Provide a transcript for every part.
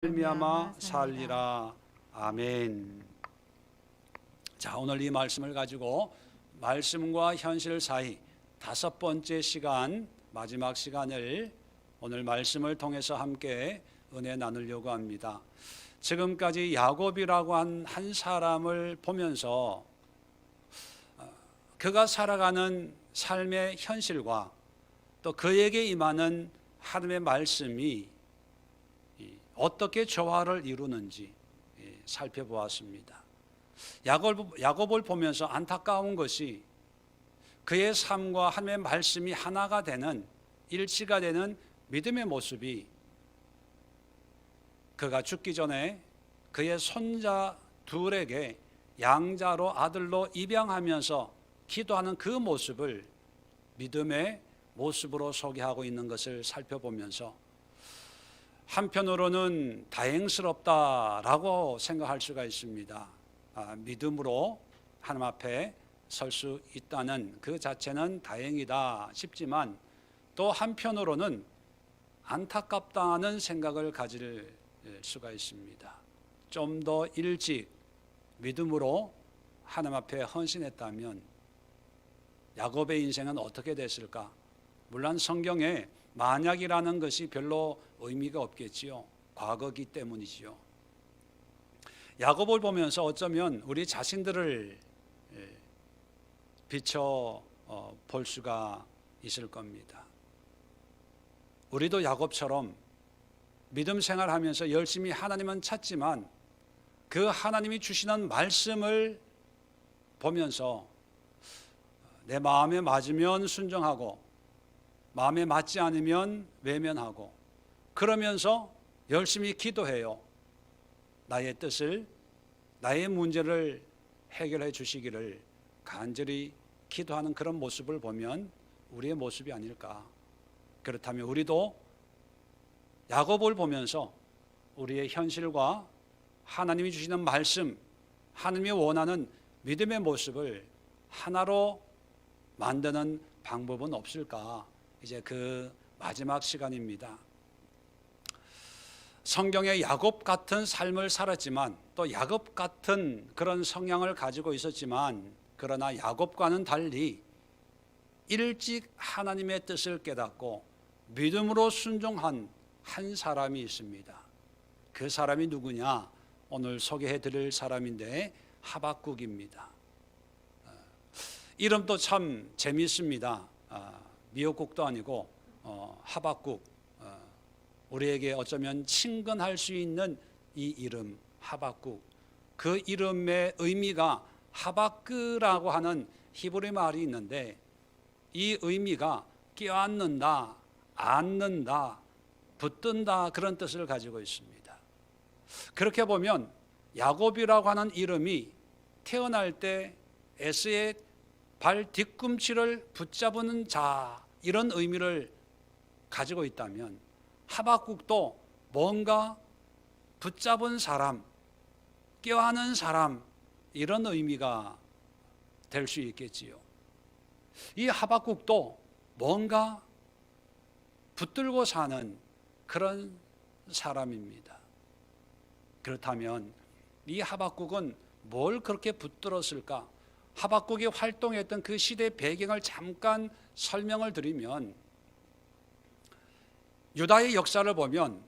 말미암아 살리라. 아멘. 자, 오늘 이 말씀을 가지고 말씀과 현실 사이 다섯 번째 시간, 마지막 시간을 오늘 말씀을 통해서 함께 은혜 나누려고 합니다. 지금까지 야곱이라고 한 사람을 보면서 그가 살아가는 삶의 현실과 또 그에게 임하는 하나님의 말씀이 어떻게 조화를 이루는지 살펴보았습니다. 야곱을 보면서 안타까운 것이 그의 삶과 하나님의 말씀이 하나가 되는, 일치가 되는 믿음의 모습이 그가 죽기 전에 그의 손자 둘에게 양자로 아들로 입양하면서 기도하는 그 모습을 믿음의 모습으로 소개하고 있는 것을 살펴보면서 한편으로는 다행스럽다라고 생각할 수가 있습니다. 믿음으로 하나님 앞에 설 수 있다는 그 자체는 다행이다 싶지만 또 한편으로는 안타깝다는 생각을 가질 수가 있습니다. 좀 더 일찍 믿음으로 하나님 앞에 헌신했다면 야곱의 인생은 어떻게 됐을까? 물론 성경에 만약이라는 것이 별로 의미가 없겠지요. 과거기 때문이지요. 야곱을 보면서 어쩌면 우리 자신들을 비춰 볼 수가 있을 겁니다. 우리도 야곱처럼 믿음 생활하면서 열심히 하나님은 찾지만 그 하나님이 주시는 말씀을 보면서 내 마음에 맞으면 순종하고 마음에 맞지 않으면 외면하고 그러면서 열심히 기도해요. 나의 뜻을, 나의 문제를 해결해 주시기를 간절히 기도하는 그런 모습을 보면 우리의 모습이 아닐까. 그렇다면 우리도 야곱을 보면서 우리의 현실과 하나님이 주시는 말씀, 하나님이 원하는 믿음의 모습을 하나로 만드는 방법은 없을까? 이제 그 마지막 시간입니다. 성경에 야곱 같은 삶을 살았지만 또 야곱 같은 그런 성향을 가지고 있었지만 그러나 야곱과는 달리 일찍 하나님의 뜻을 깨닫고 믿음으로 순종한 한 사람이 있습니다. 그 사람이 누구냐? 오늘 소개해 드릴 사람인데 하박국입니다. 이름도 참 재미있습니다. 미역국도 아니고 하박국, 우리에게 어쩌면 친근할 수 있는 이 이름 하박국, 그 이름의 의미가 하바크라고 하는 히브리 말이 있는데 이 의미가 껴안는다, 안는다, 붙든다 그런 뜻을 가지고 있습니다. 그렇게 보면 야곱이라고 하는 이름이 태어날 때 에서의 발 뒤꿈치를 붙잡는 자 이런 의미를 가지고 있다면 하박국도 뭔가 붙잡은 사람, 껴안은 사람 이런 의미가 될 수 있겠지요. 이 하박국도 뭔가 붙들고 사는 그런 사람입니다. 그렇다면 이 하박국은 뭘 그렇게 붙들었을까? 하박국이 활동했던 그 시대 배경을 잠깐 설명을 드리면 유다의 역사를 보면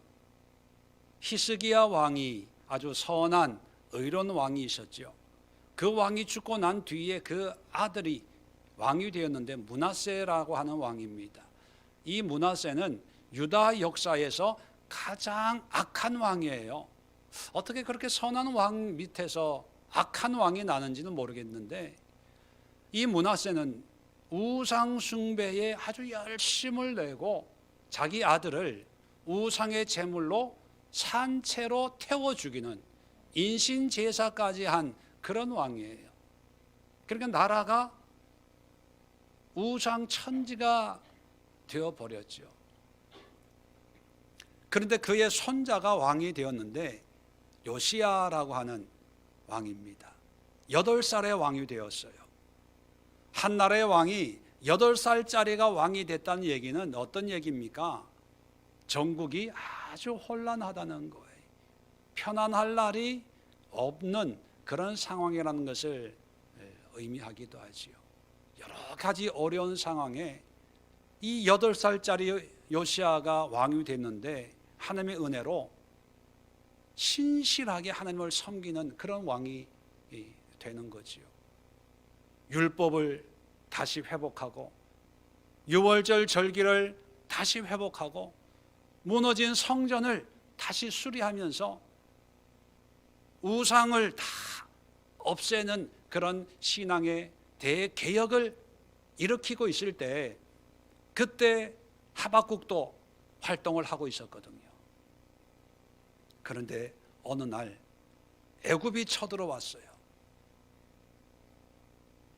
히스기야 왕이 아주 선한 의로운 왕이 있었죠. 그 왕이 죽고 난 뒤에 그 아들이 왕이 되었는데 므낫세라고 하는 왕입니다. 이 므낫세는 유다 역사에서 가장 악한 왕이에요. 어떻게 그렇게 선한 왕 밑에서 악한 왕이 나는지는 모르겠는데 이 므낫세는 우상 숭배에 아주 열심을 내고 자기 아들을 우상의 제물로 산채로 태워 죽이는 인신 제사까지 한 그런 왕이에요. 그러니까 나라가 우상 천지가 되어 버렸죠. 그런데 그의 손자가 왕이 되었는데 요시야라고 하는 왕입니다. 8살의 왕이 되었어요. 한 나라의 왕이 8살짜리가 왕이 됐다는 얘기는 어떤 얘기입니까? 전국이 아주 혼란하다는 거예요. 편안할 날이 없는 그런 상황이라는 것을 의미하기도 하지요. 여러 가지 어려운 상황에 이 8살짜리 요시야가 왕이 됐는데 하나님의 은혜로 신실하게 하나님을 섬기는 그런 왕이 되는 거지요. 율법을 다시 회복하고 유월절 절기를 다시 회복하고 무너진 성전을 다시 수리하면서 우상을 다 없애는 그런 신앙의 대개혁을 일으키고 있을 때 그때 하박국도 활동을 하고 있었거든요. 그런데 어느 날 애굽이 쳐들어왔어요.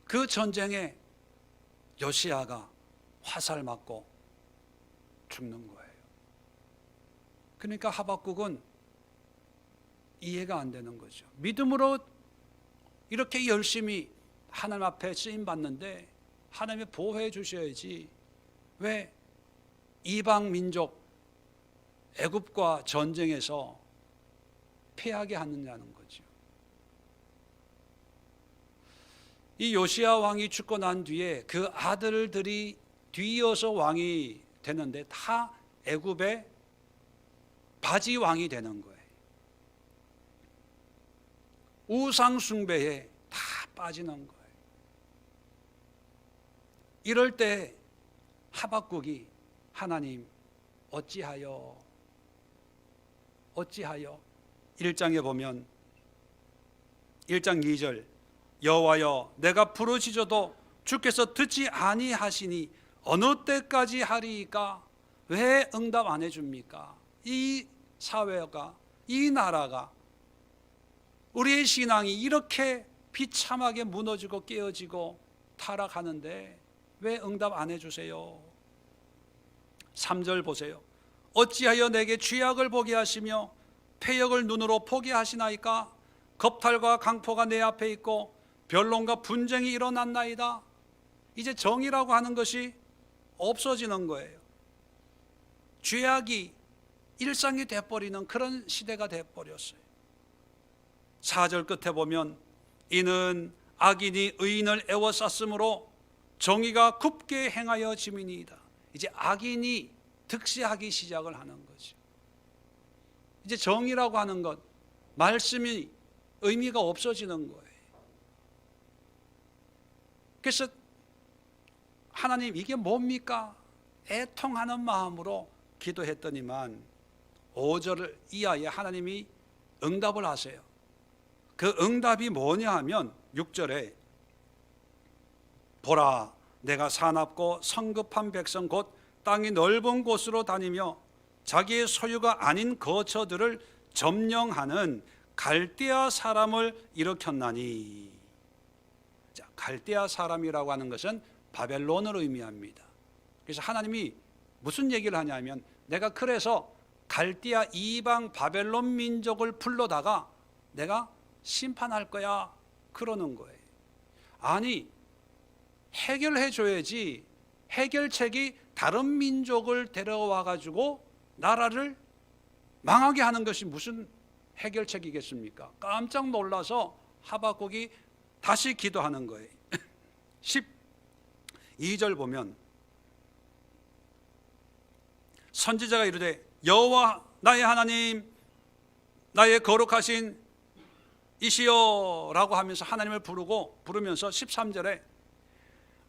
그 전쟁에 요시야가 화살 맞고 죽는 거예요. 그러니까 하박국은 이해가 안 되는 거죠. 믿음으로 이렇게 열심히 하나님 앞에 쓰임 받는데 하나님이 보호해 주셔야지 왜 이방 민족 애굽과 전쟁에서 패하게 하느냐는 거죠. 이 요시야 왕이 죽고 난 뒤에 그 아들들이 뒤이어서 왕이 되는데 다 애굽의 바지 왕이 되는 거예요. 우상 숭배에 다 빠지는 거예요. 이럴 때 하박국이 하나님 어찌하여 1장에 보면 1장 2절 여호와여 내가 부르짖어도 주께서 듣지 아니하시니 어느 때까지 하리이까 왜 응답 안 해줍니까? 이 사회가 이 나라가 우리의 신앙이 이렇게 비참하게 무너지고 깨어지고 타락하는데 왜 응답 안 해주세요? 3절 보세요. 어찌하여 내게 죄악을 보게 하시며 패역을 눈으로 보게 하시나이까? 겁탈과 강포가 내 앞에 있고 변론과 분쟁이 일어났나이다. 이제 정의라고 하는 것이 없어지는 거예요. 죄악이 일상이 돼버리는 그런 시대가 돼버렸어요. 4절 끝에 보면 이는 악인이 의인을 애워쌌으므로 정의가 굽게 행하여 지민이다. 이제 악인이 득세하기 시작을 하는 거죠. 이제 정의라고 하는 것, 말씀이 의미가 없어지는 거예요. 그래서 하나님 이게 뭡니까? 애통하는 마음으로 기도했더니만 5절 이하에 하나님이 응답을 하세요. 그 응답이 뭐냐 하면 6절에 보라 내가 사납고 성급한 백성 곧 땅이 넓은 곳으로 다니며 자기의 소유가 아닌 거처들을 점령하는 갈대아 사람을 일으켰나니. 자, 갈대아 사람이라고 하는 것은 바벨론을 의미합니다. 그래서 하나님이 무슨 얘기를 하냐면 내가 그래서 갈대아 이방 바벨론 민족을 불러다가 내가 심판할 거야 그러는 거예요. 아니 해결해 줘야지 해결책이 다른 민족을 데려와 가지고 나라를 망하게 하는 것이 무슨 해결책이겠습니까? 깜짝 놀라서 하박국이 다시 기도하는 거예요. 12절 보면 선지자가 이르되 여호와 나의 하나님 나의 거룩하신 이시여 라고 하면서 하나님을 부르면서 13절에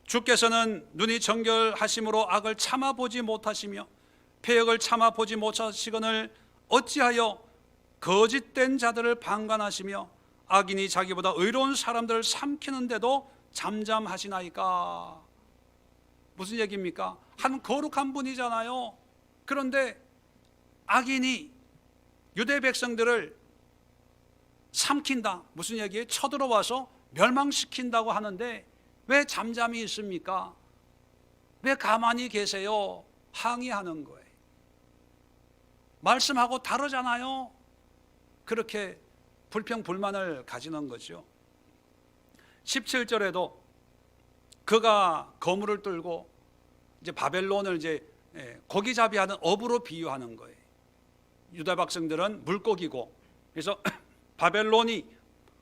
주께서는 눈이 정결하심으로 악을 참아보지 못하시며 패역을 참아보지 못하시거늘 어찌하여 거짓된 자들을 방관하시며 악인이 자기보다 의로운 사람들을 삼키는데도 잠잠하시나이까. 무슨 얘기입니까? 한 거룩한 분이잖아요. 그런데 악인이 유대 백성들을 삼킨다. 무슨 얘기예요? 쳐들어와서 멸망시킨다고 하는데 왜 잠잠히 있습니까? 왜 가만히 계세요? 항의하는 거예요. 말씀하고 다르잖아요. 그렇게 불평불만을 가지는 거죠. 17절에도 그가 거물을 들고 이제 바벨론을 이제 고기잡이하는 어부로 비유하는 거예요. 유다 백성들은 물고기고 그래서 바벨론이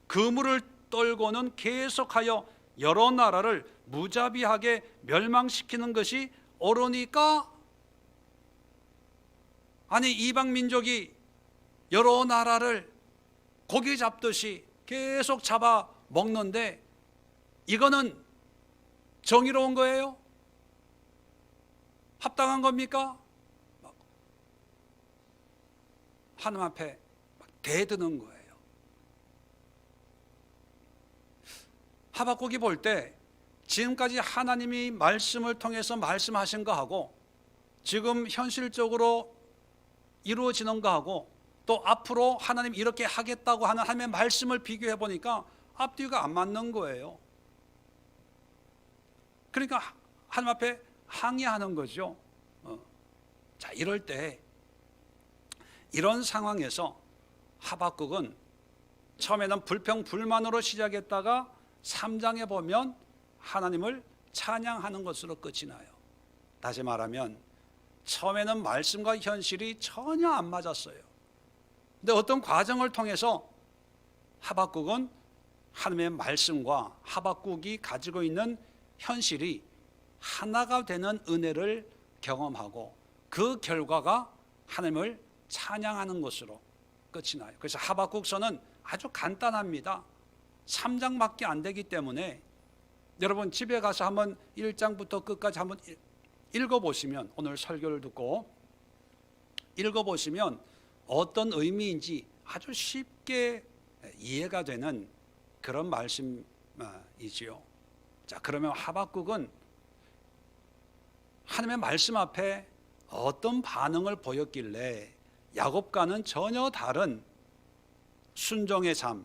그물을 떨고는 계속하여 여러 나라를 무자비하게 멸망시키는 것이 옳으니까, 아니 이방 민족이 여러 나라를 고기 잡듯이 계속 잡아 먹는데 이거는 정의로운 거예요? 합당한 겁니까? 하나님 앞에 대드는 거예요. 하박국이 볼 때 지금까지 하나님이 말씀을 통해서 말씀하신 거하고 지금 현실적으로 이루어지는 거하고 또 앞으로 하나님 이렇게 하겠다고 하는 하나님의 말씀을 비교해 보니까 앞뒤가 안 맞는 거예요. 그러니까 하나님 앞에 항의하는 거죠. 자, 이럴 때 이런 상황에서 하박국은 처음에는 불평불만으로 시작했다가 3장에 보면 하나님을 찬양하는 것으로 끝이 나요. 다시 말하면 처음에는 말씀과 현실이 전혀 안 맞았어요. 근데 어떤 과정을 통해서 하박국은 하나님의 말씀과 하박국이 가지고 있는 현실이 하나가 되는 은혜를 경험하고 그 결과가 하나님을 찬양하는 것으로 끝이 나요. 그래서 하박국서는 아주 간단합니다. 3장밖에 안 되기 때문에 여러분 집에 가서 한번 1장부터 끝까지 한번 읽어보시면, 오늘 설교를 듣고 읽어보시면 어떤 의미인지 아주 쉽게 이해가 되는 그런 말씀이지요. 자, 그러면 하박국은 하나님의 말씀 앞에 어떤 반응을 보였길래 야곱과는 전혀 다른 순종의 삶,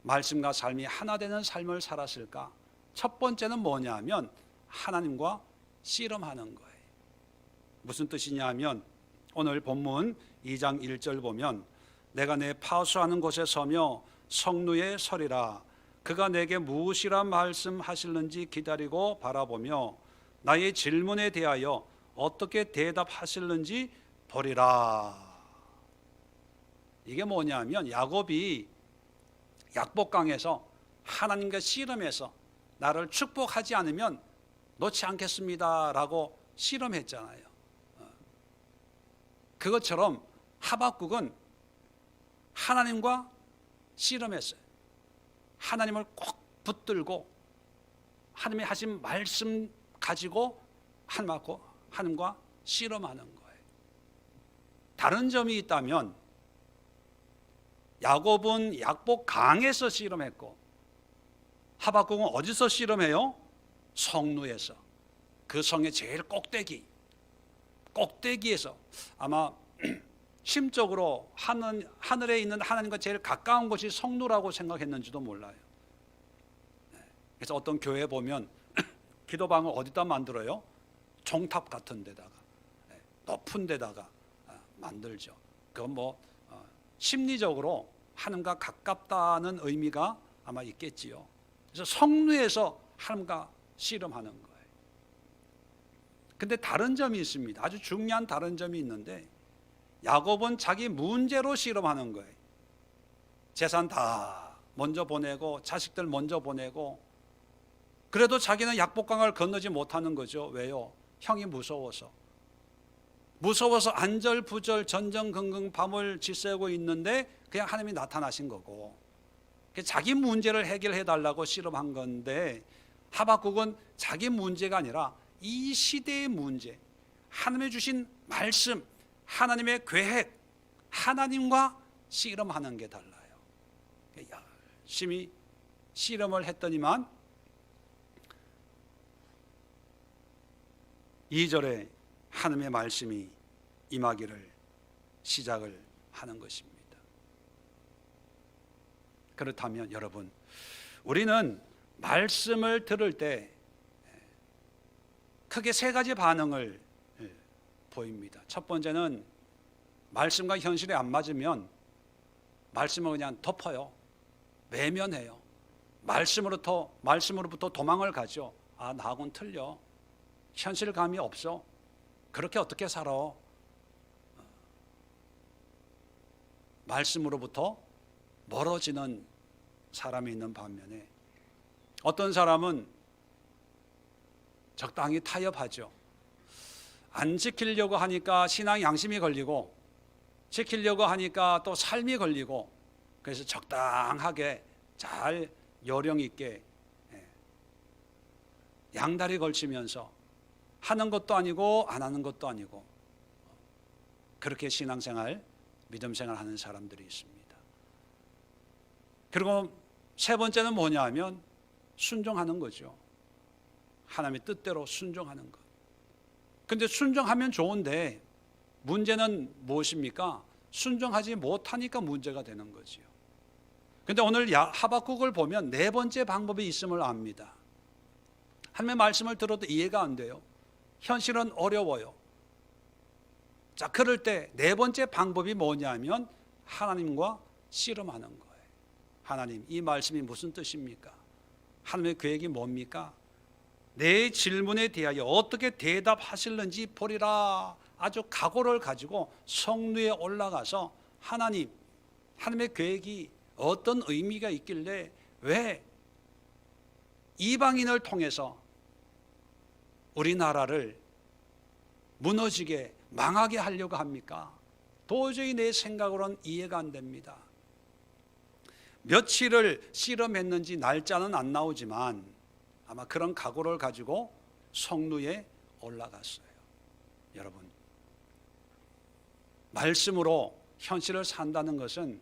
말씀과 삶이 하나 되는 삶을 살았을까? 첫 번째는 뭐냐면 하나님과 씨름하는 거예요. 무슨 뜻이냐 하면 오늘 본문 2장 1절 보면 내가 내 파수하는 곳에 서며 성루에 서리라. 그가 내게 무엇이라 말씀하실는지 기다리고 바라보며 나의 질문에 대하여 어떻게 대답하실는지 보리라. 이게 뭐냐면 야곱이 약복강에서 하나님과 씨름해서 나를 축복하지 않으면 놓지 않겠습니다 라고 씨름했잖아요. 그것처럼 하박국은 하나님과 씨름했어요. 하나님을 꼭 붙들고 하나님이 하신 말씀 가지고 하나님과 씨름하는 거예요. 다른 점이 있다면 야곱은 약복강에서 씨름했고 하박국은 어디서 씨름해요? 성루에서, 그 성의 제일 꼭대기에서 아마 심적으로 하늘에 있는 하나님과 제일 가까운 곳이 성루라고 생각했는지도 몰라요. 그래서 어떤 교회 보면 기도방을 어디다 만들어요? 종탑 같은 데다가, 높은 데다가 만들죠. 그건 뭐 심리적으로 하나님과 가깝다는 의미가 아마 있겠지요. 그래서 성루에서 하나님과 씨름하는 거예요. 근데 다른 점이 있습니다. 아주 중요한 다른 점이 있는데 야곱은 자기 문제로 씨름하는 거예요. 재산 다 먼저 보내고 자식들 먼저 보내고, 그래도 자기는 약복강을 건너지 못하는 거죠. 왜요? 형이 무서워서 안절부절 전전긍긍 밤을 지새고 있는데 그냥 하나님이 나타나신 거고, 자기 문제를 해결해 달라고 씨름한 건데 하박국은 자기 문제가 아니라 이 시대의 문제, 하나님의 주신 말씀, 하나님의 계획, 하나님과 씨름하는 게 달라요. 열심히 씨름을 했더니만 2절에 하나님의 말씀이 임하기를 시작을 하는 것입니다. 그렇다면 여러분, 우리는 말씀을 들을 때 크게 세 가지 반응을 보입니다. 첫 번째는 말씀과 현실이 안 맞으면 말씀을 그냥 덮어요. 외면해요. 말씀으로부터 도망을 가죠. 아, 나하고는 틀려. 현실감이 없어. 그렇게 어떻게 살아? 말씀으로부터 멀어지는 사람이 있는 반면에 어떤 사람은 적당히 타협하죠. 안 지키려고 하니까 신앙 양심이 걸리고, 지키려고 하니까 또 삶이 걸리고, 그래서 적당하게 잘 요령 있게 양다리 걸치면서 하는 것도 아니고 안 하는 것도 아니고, 그렇게 신앙생활, 믿음생활 하는 사람들이 있습니다. 그리고 세 번째는 뭐냐 하면 순종하는 거죠. 하나님의 뜻대로 순종하는 것. 근데 순종하면 좋은데 문제는 무엇입니까? 순종하지 못하니까 문제가 되는 거지요. 근데 오늘 하박국을 보면 네 번째 방법이 있음을 압니다. 하나님의 말씀을 들어도 이해가 안 돼요. 현실은 어려워요. 자, 그럴 때 네 번째 방법이 뭐냐면 하나님과 씨름하는 거예요. 하나님, 이 말씀이 무슨 뜻입니까? 하나님의 계획이 뭡니까? 내 질문에 대하여 어떻게 대답하실는지 보리라. 아주 각오를 가지고 성루에 올라가서 하나님의 계획이 어떤 의미가 있길래 왜 이방인을 통해서 우리나라를 무너지게 망하게 하려고 합니까? 도저히 내 생각으로는 이해가 안 됩니다. 며칠을 씨름했는지 날짜는 안 나오지만 아마 그런 각오를 가지고 성루에 올라갔어요. 여러분, 말씀으로 현실을 산다는 것은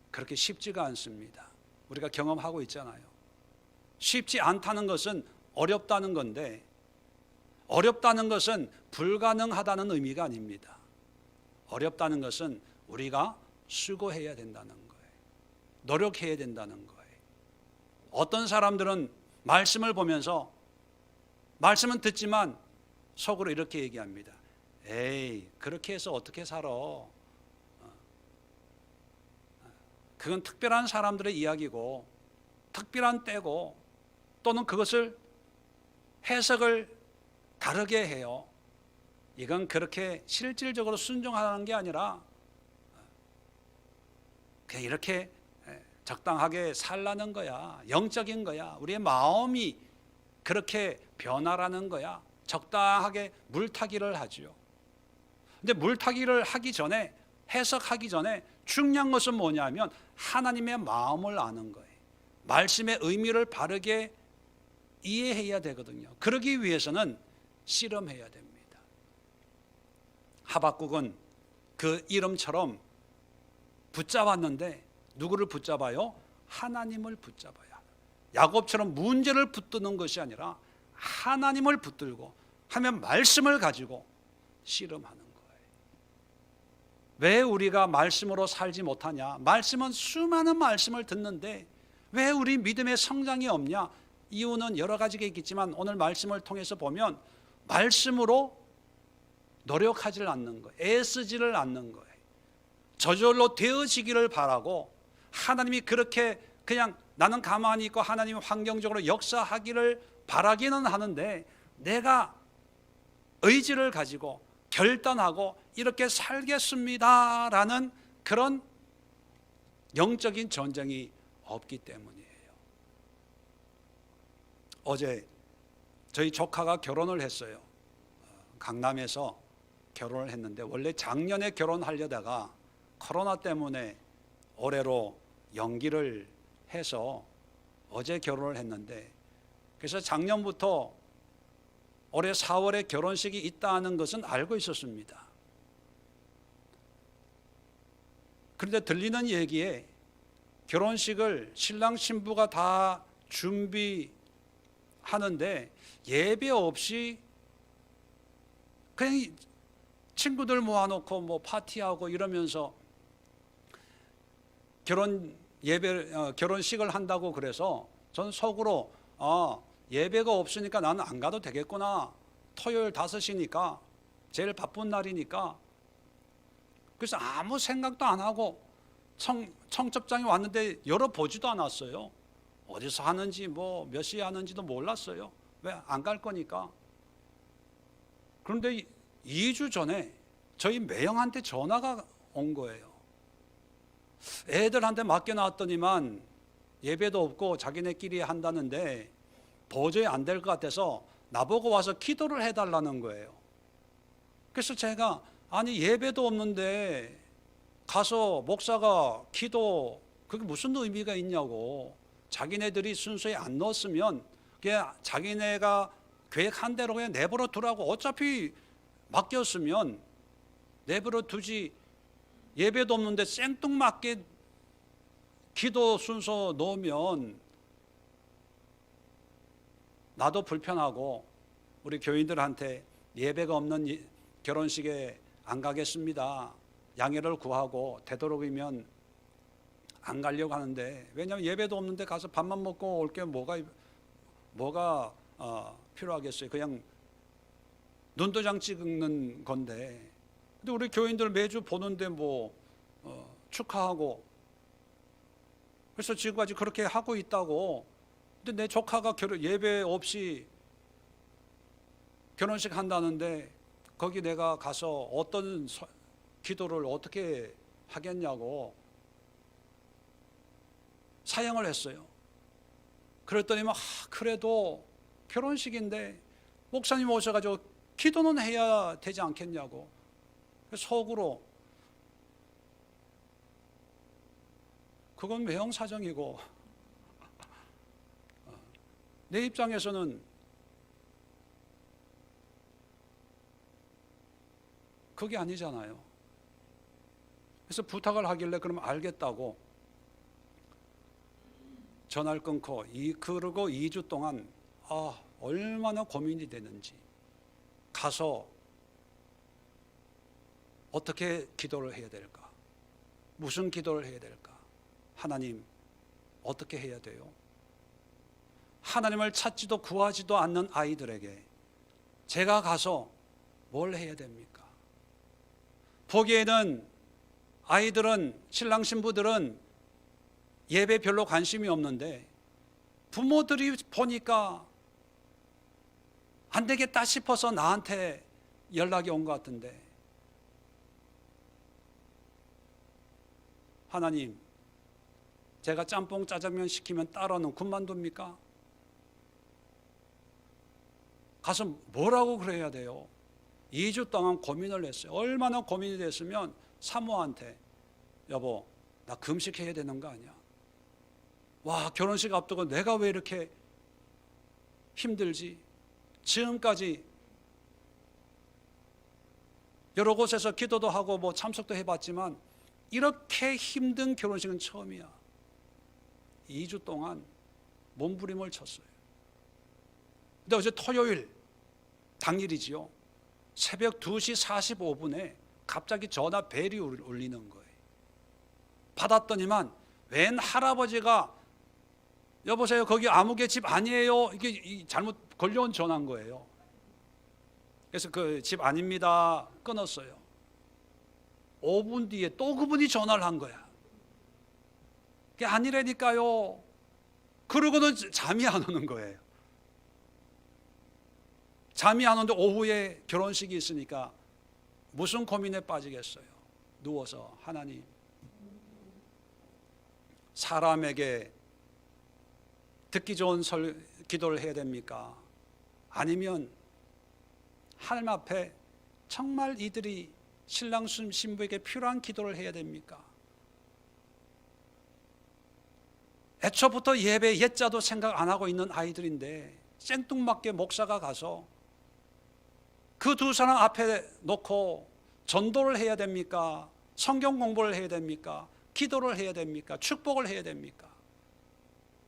그렇게 쉽지가 않습니다. 우리가 경험하고 있잖아요. 쉽지 않다는 것은 어렵다는 건데, 어렵다는 것은 불가능하다는 의미가 아닙니다. 어렵다는 것은 우리가 수고해야 된다는 거예요. 노력해야 된다는 거예요. 어떤 사람들은 말씀을 보면서 말씀은 듣지만 속으로 이렇게 얘기합니다. 에이, 그렇게 해서 어떻게 살아? 그건 특별한 사람들의 이야기고 특별한 때고, 또는 그것을 해석을 다르게 해요. 이건 그렇게 실질적으로 순종하는 게 아니라 그냥 이렇게 적당하게 살라는 거야. 영적인 거야. 우리의 마음이 그렇게 변화라는 거야. 적당하게 물타기를 하죠. 근데 물타기를 하기 전에, 해석하기 전에 중요한 것은 뭐냐면 하나님의 마음을 아는 거예요. 말씀의 의미를 바르게 이해해야 되거든요. 그러기 위해서는 씨름해야 됩니다. 하박국은 그 이름처럼 붙잡았는데 누구를 붙잡아요? 하나님을 붙잡아야. 야곱처럼 문제를 붙드는 것이 아니라 하나님을 붙들고 하면 말씀을 가지고 씨름하는 거예요. 왜 우리가 말씀으로 살지 못하냐? 말씀은 수많은 말씀을 듣는데 왜 우리 믿음의 성장이 없냐? 이유는 여러 가지가 있겠지만 오늘 말씀을 통해서 보면 말씀으로 노력하지를 않는 거예요. 애쓰지를 않는 거예요. 저절로 되어지기를 바라고, 하나님이 그렇게 그냥 나는 가만히 있고 하나님이 환경적으로 역사하기를 바라기는 하는데, 내가 의지를 가지고 결단하고 이렇게 살겠습니다라는 그런 영적인 전쟁이 없기 때문이에요. 어제 저희 조카가 결혼을 했어요. 강남에서 결혼을 했는데, 원래 작년에 결혼하려다가 코로나 때문에 올해로 연기를 해서 어제 결혼을 했는데, 그래서 작년부터 올해 4월에 결혼식이 있다는 것은 알고 있었습니다. 그런데 들리는 얘기에 결혼식을 신랑 신부가 다 준비하는데 예배 없이 그냥 친구들 모아놓고 뭐 파티하고 이러면서 결혼식을 한다고. 그래서 전 속으로 예배가 없으니까 나는 안 가도 되겠구나. 토요일 5시니까 제일 바쁜 날이니까. 그래서 아무 생각도 안 하고 청첩장이 왔는데 열어보지도 않았어요. 어디서 하는지 뭐 몇 시에 하는지도 몰랐어요. 왜? 안 갈 거니까. 그런데 2주 전에 저희 매형한테 전화가 온 거예요. 애들한테 맡겨놨더니만 예배도 없고 자기네끼리 한다는데 도저히 안 될 것 같아서 나보고 와서 기도를 해달라는 거예요. 그래서 제가 아니 예배도 없는데 가서 목사가 기도 그게 무슨 의미가 있냐고. 자기네들이 순서에 안 넣었으면 그냥 자기네가 계획한 대로 그냥 내버려 두라고. 어차피 맡겼으면 내버려 두지. 예배도 없는데 생뚱맞게 기도 순서 넣으면 나도 불편하고 우리 교인들한테 예배가 없는 결혼식에 안 가겠습니다. 양해를 구하고 되도록이면 안 가려고 하는데, 왜냐하면 예배도 없는데 가서 밥만 먹고 올 게 뭐가 필요하겠어요. 그냥 눈도장 찍는 건데. 근데 우리 교인들 매주 보는데 축하하고, 그래서 지금까지 그렇게 하고 있다고. 근데 내 조카가 예배 없이 결혼식 한다는데 거기 내가 가서 어떤 기도를 어떻게 하겠냐고 사양을 했어요. 그랬더니 그래도 결혼식인데 목사님 오셔가지고 기도는 해야 되지 않겠냐고. 속으로 그건 매형사정이고 내 입장에서는 그게 아니잖아요. 그래서 부탁을 하길래 그러면 알겠다고 전화를 끊고 그러고 2주 동안 얼마나 고민이 되는지, 가서 어떻게 기도를 해야 될까, 무슨 기도를 해야 될까, 하나님 어떻게 해야 돼요? 하나님을 찾지도 구하지도 않는 아이들에게 제가 가서 뭘 해야 됩니까? 보기에는 아이들은, 신랑 신부들은 예배 별로 관심이 없는데 부모들이 보니까 안 되겠다 싶어서 나한테 연락이 온 것 같은데, 하나님 제가 짬뽕 짜장면 시키면 따로는 군만두입니까? 가서 뭐라고 그래야 돼요? 2주 동안 고민을 했어요. 얼마나 고민이 됐으면 사모한테 여보 나 금식해야 되는 거 아니야? 와, 결혼식 앞두고 내가 왜 이렇게 힘들지? 지금까지 여러 곳에서 기도도 하고 참석도 해봤지만 이렇게 힘든 결혼식은 처음이야. 2주 동안 몸부림을 쳤어요. 근데 어제 토요일 당일이지요. 새벽 2시 45분에 갑자기 전화 벨이 울리는 거예요. 받았더니만 웬 할아버지가 여보세요 거기 아무개 집 아니에요. 이게 잘못 걸려온 전화인 거예요. 그래서 그 집 아닙니다 끊었어요. 5분 뒤에 또 그분이 전화를 한 거야. 그게 아니라니까요. 그러고는 잠이 안 오는 거예요. 잠이 안 오는데 오후에 결혼식이 있으니까 무슨 고민에 빠지겠어요. 누워서 하나님 사람에게 듣기 좋은 기도를 해야 됩니까? 아니면 하나님 앞에 정말 이들이 신랑 신부에게 필요한 기도를 해야 됩니까? 애초부터 예배 옛자도 생각 안 하고 있는 아이들인데 생뚱맞게 목사가 가서 그 두 사람 앞에 놓고 전도를 해야 됩니까? 성경 공부를 해야 됩니까? 기도를 해야 됩니까? 축복을 해야 됩니까?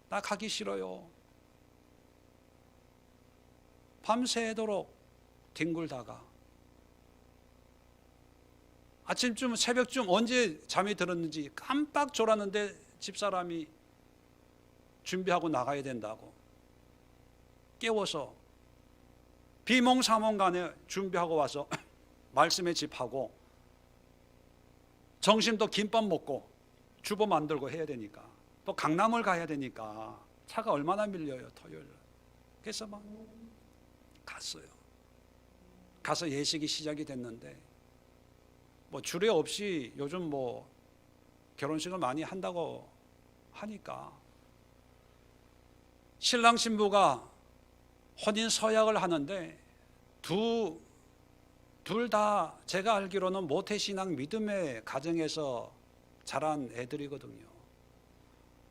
나 가기 싫어요. 밤새도록 뒹굴다가 아침쯤 새벽쯤 언제 잠이 들었는지 깜빡 졸았는데 집사람이 준비하고 나가야 된다고 깨워서 비몽사몽간에 준비하고 와서 말씀에 집하고 점심도 김밥 먹고 주보 만들고 해야 되니까 또 강남을 가야 되니까 차가 얼마나 밀려요 토요일. 그래서 막 갔어요. 가서 예식이 시작이 됐는데 줄에 없이 요즘 결혼식을 많이 한다고 하니까 신랑 신부가 혼인 서약을 하는데 둘 다 제가 알기로는 모태신앙 믿음의 가정에서 자란 애들이거든요.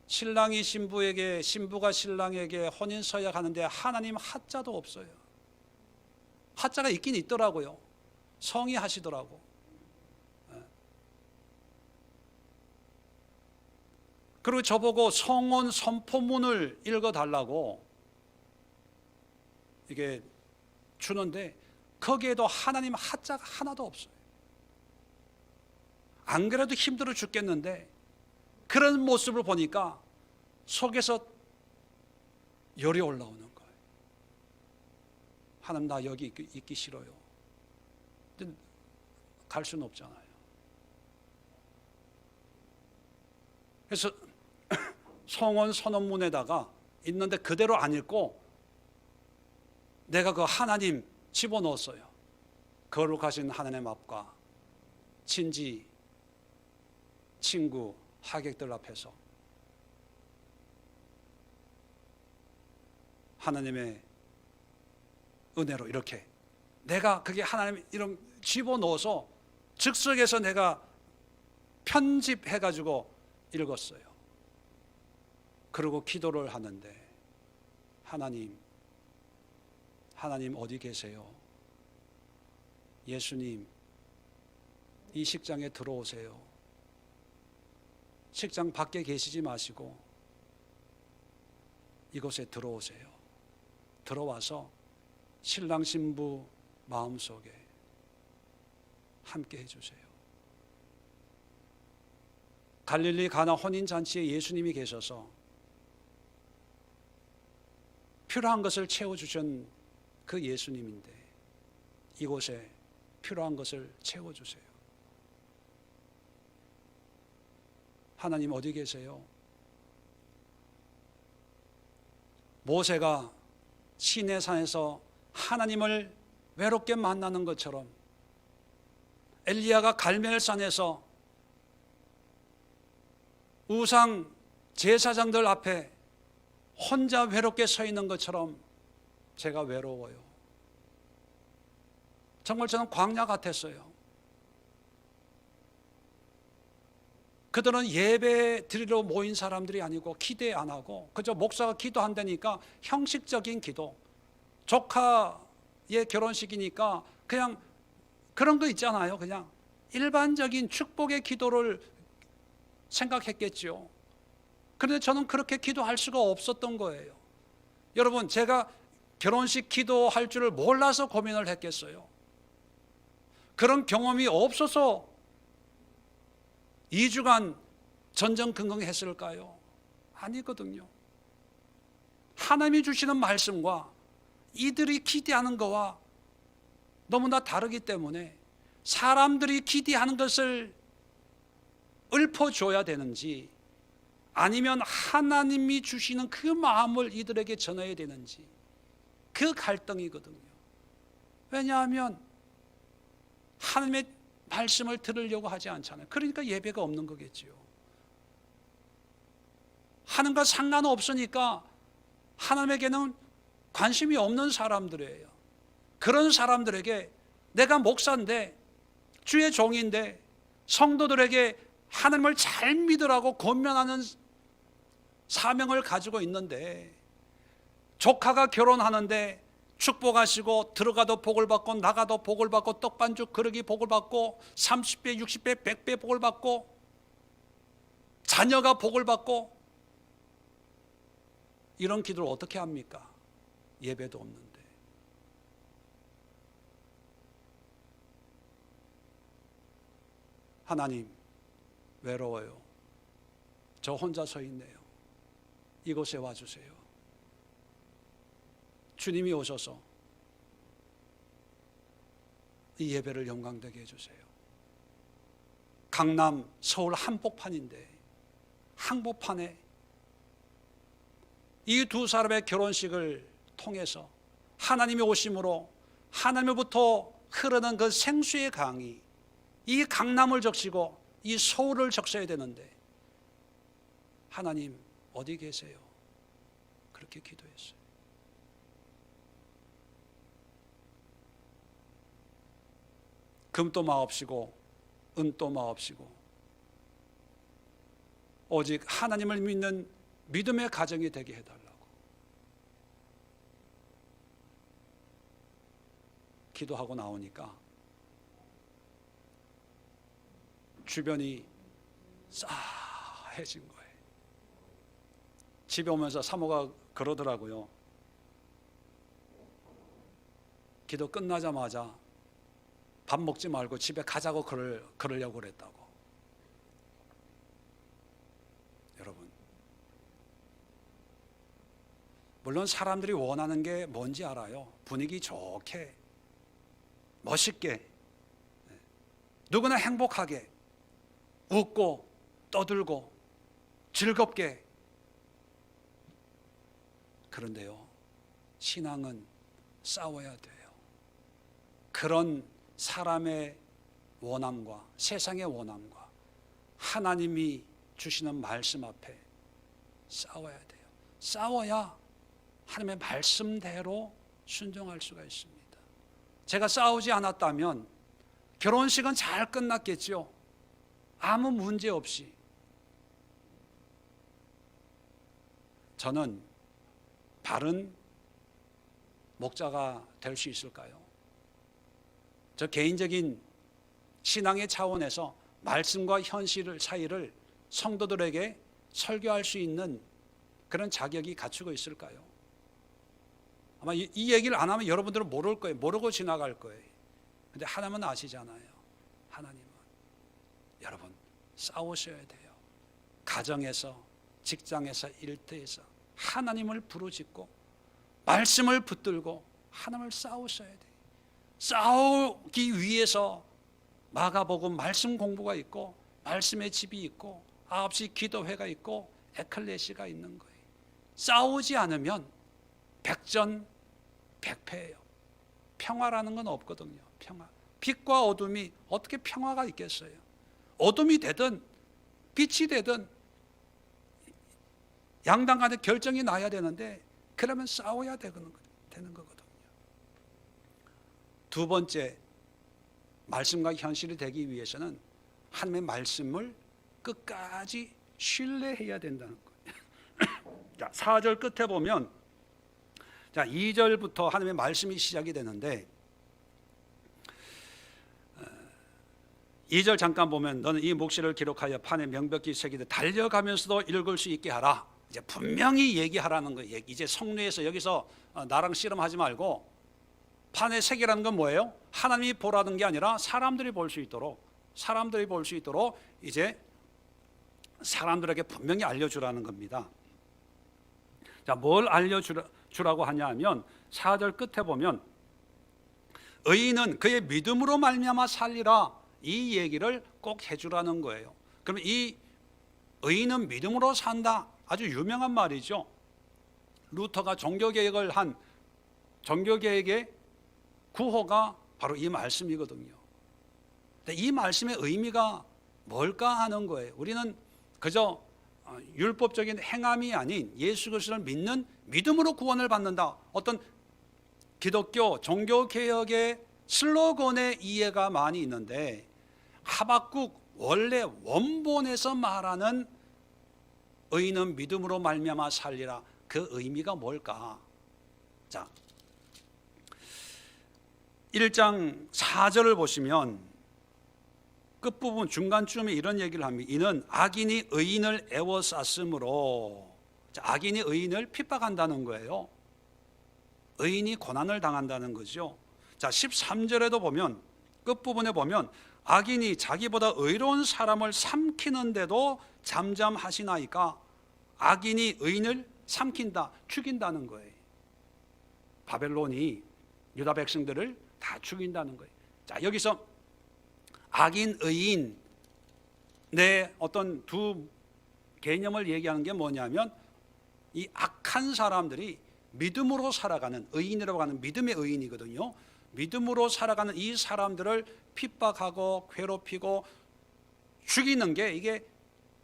신랑이 신부에게, 신부가 신랑에게 혼인 서약 하는데 하나님 하자도 없어요. 하자가 있긴 있더라고요. 성의 하시더라고. 그리고 저보고 성혼 선포문을 읽어달라고 이게 주는데 거기에도 하나님 하자가 하나도 없어요. 안 그래도 힘들어 죽겠는데 그런 모습을 보니까 속에서 열이 올라오는 거예요. 하나님, 나 여기 있기 싫어요. 근데 갈 수는 없잖아요. 그래서 성혼 선언문에다가 있는데 그대로 안 읽고 내가 그 하나님 집어넣었어요. 거룩하신 하나님 앞과 친지, 친구, 하객들 앞에서 하나님의 은혜로 이렇게 내가 그게 하나님 이런 집어넣어서 즉석에서 내가 편집해가지고 읽었어요. 그리고 기도를 하는데 하나님 어디 계세요? 예수님, 이 식장에 들어오세요. 식장 밖에 계시지 마시고 이곳에 들어오세요. 들어와서 신랑 신부 마음속에 함께 해주세요. 갈릴리 가나 혼인잔치에 예수님이 계셔서 필요한 것을 채워주신 그 예수님인데 이곳에 필요한 것을 채워주세요. 하나님 어디 계세요? 모세가 시내산에서 하나님을 외롭게 만나는 것처럼 엘리야가 갈멜산에서 우상 제사장들 앞에 혼자 외롭게 서 있는 것처럼 제가 외로워요. 정말 저는 광야 같았어요. 그들은 예배 드리러 모인 사람들이 아니고 기대 안 하고 그저 목사가 기도한다니까 형식적인 기도, 조카의 결혼식이니까 그냥 그런 거 있잖아요. 그냥 일반적인 축복의 기도를 생각했겠죠. 그런데 저는 그렇게 기도할 수가 없었던 거예요. 여러분, 제가 결혼식 기도할 줄을 몰라서 고민을 했겠어요? 그런 경험이 없어서 2주간 전전긍긍했을까요? 아니거든요. 하나님이 주시는 말씀과 이들이 기대하는 것과 너무나 다르기 때문에 사람들이 기대하는 것을 읊어줘야 되는지 아니면 하나님이 주시는 그 마음을 이들에게 전해야 되는지 그 갈등이거든요. 왜냐하면 하나님의 말씀을 들으려고 하지 않잖아요. 그러니까 예배가 없는 거겠지요. 하나님과 상관없으니까 하나님에게는 관심이 없는 사람들이에요. 그런 사람들에게 내가 목사인데 주의 종인데 성도들에게 하나님을 잘 믿으라고 권면하는 사명을 가지고 있는데 조카가 결혼하는데 축복하시고 들어가도 복을 받고 나가도 복을 받고 떡반죽 그릇이 복을 받고 30배, 60배, 100배 복을 받고 자녀가 복을 받고 이런 기도를 어떻게 합니까? 예배도 없는데. 하나님 외로워요. 저 혼자 서 있네요. 이곳에 와주세요. 주님이 오셔서 이 예배를 영광되게 해주세요. 강남, 서울 한복판인데 한복판에 이 두 사람의 결혼식을 통해서 하나님이 오심으로 하나님으로부터 흐르는 그 생수의 강이 이 강남을 적시고 이 서울을 적셔야 되는데 하나님 어디 계세요? 그렇게 기도했어요. 금도 마옵시고 은도 마옵시고 오직 하나님을 믿는 믿음의 가정이 되게 해달라고 기도하고 나오니까 주변이 싸해진 거예요. 집에 오면서 사모가 그러더라고요. 기도 끝나자마자 밥 먹지 말고 집에 가자고 그러려고 그랬다고. 여러분, 물론 사람들이 원하는 게 뭔지 알아요. 분위기 좋게, 멋있게, 누구나 행복하게, 웃고 떠들고 즐겁게. 그런데요, 신앙은 싸워야 돼요. 그런 사람의 원함과 세상의 원함과 하나님이 주시는 말씀 앞에 싸워야 돼요. 싸워야 하나님의 말씀대로 순종할 수가 있습니다. 제가 싸우지 않았다면 결혼식은 잘 끝났겠죠. 아무 문제 없이. 저는 바른 목자가 될 수 있을까요? 저 개인적인 신앙의 차원에서 말씀과 현실 사이를 성도들에게 설교할 수 있는 그런 자격이 갖추고 있을까요? 아마 이 얘기를 안 하면 여러분들은 모를 거예요. 모르고 지나갈 거예요. 근데 하나님은 아시잖아요. 하나님은 여러분 싸우셔야 돼요. 가정에서, 직장에서, 일터에서 하나님을 부르짖고 말씀을 붙들고 하나님을 싸우셔야 돼요. 싸우기 위해서 마가복음 말씀 공부가 있고 말씀의 집이 있고 9시 기도회가 있고 에클레시가 있는 거예요. 싸우지 않으면 백전백패예요. 평화라는 건 없거든요. 평화. 빛과 어둠이 어떻게 평화가 있겠어요? 어둠이 되든 빛이 되든 양당 간에 결정이 나야 되는데 그러면 싸워야 되는 거거든요. 두 번째, 말씀과 현실이 되기 위해서는 하나님의 말씀을 끝까지 신뢰해야 된다는 거예요. 자, 4절 끝에 보면, 자, 2절부터 하나님의 말씀이 시작이 되는데 2절 잠깐 보면 너는 이 묵시를 기록하여 판에 명백히 새기되 달려가면서도 읽을 수 있게 하라. 이제 분명히 얘기하라는 거예요. 이제 성례에서 여기서 나랑 씨름하지 말고 판에 새기라는 건 뭐예요? 하나님이 보라는 게 아니라 사람들이 볼 수 있도록 이제 사람들에게 분명히 알려주라는 겁니다. 자, 뭘 알려주라고 하냐 하면 4절 끝에 보면 의인은 그의 믿음으로 말미암아 살리라, 이 얘기를 꼭 해주라는 거예요. 그러면 이 의인은 믿음으로 산다, 아주 유명한 말이죠. 루터가 종교개혁을 한 종교개혁의 구호가 바로 이 말씀이거든요. 근데 이 말씀의 의미가 뭘까 하는 거예요. 우리는 그저 율법적인 행함이 아닌 예수 그리스도를 믿는 믿음으로 구원을 받는다, 어떤 기독교 종교개혁의 슬로건의 이해가 많이 있는데 하박국 원래 원본에서 말하는 의인은 믿음으로 말미암아 살리라, 그 의미가 뭘까? 자, 1장 4절을 보시면 끝부분 중간쯤에 이런 얘기를 합니다. 이는 악인이 의인을 애워쌌으므로. 자, 악인이 의인을 핍박한다는 거예요. 의인이 고난을 당한다는 거죠. 자, 13절에도 보면 끝부분에 보면 악인이 자기보다 의로운 사람을 삼키는데도 잠잠하시나이까. 악인이 의인을 삼킨다, 죽인다는 거예요. 바벨론이 유다 백성들을 다 죽인다는 거예요. 자, 여기서 악인, 의인, 내 어떤 두 개념을 얘기하는 게 뭐냐면 이 악한 사람들이 믿음으로 살아가는, 의인이라고 하는 믿음의 의인이거든요. 믿음으로 살아가는 이 사람들을 핍박하고 괴롭히고 죽이는 게 이게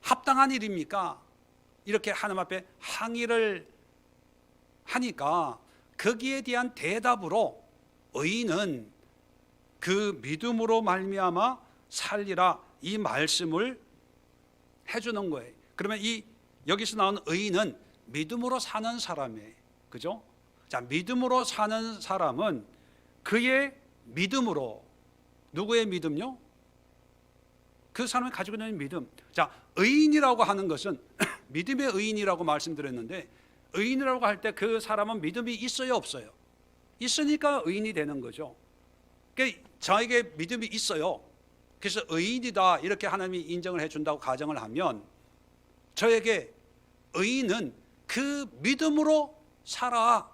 합당한 일입니까? 이렇게 하나님 앞에 항의를 하니까 거기에 대한 대답으로 의인은 그 믿음으로 말미암아 살리라, 이 말씀을 해주는 거예요. 그러면 이 여기서 나온 의인은 믿음으로 사는 사람이에요. 그죠? 자, 믿음으로 사는 사람은 그의 믿음으로, 누구의 믿음요? 그 사람이 가지고 있는 믿음. 자, 의인이라고 하는 것은 믿음의 의인이라고 말씀드렸는데, 의인이라고 할 때 그 사람은 믿음이 있어요, 없어요? 있으니까 의인이 되는 거죠. 그러니까 저에게 믿음이 있어요, 그래서 의인이다, 이렇게 하나님이 인정을 해준다고 가정을 하면, 저에게 의인은 그 믿음으로 살아.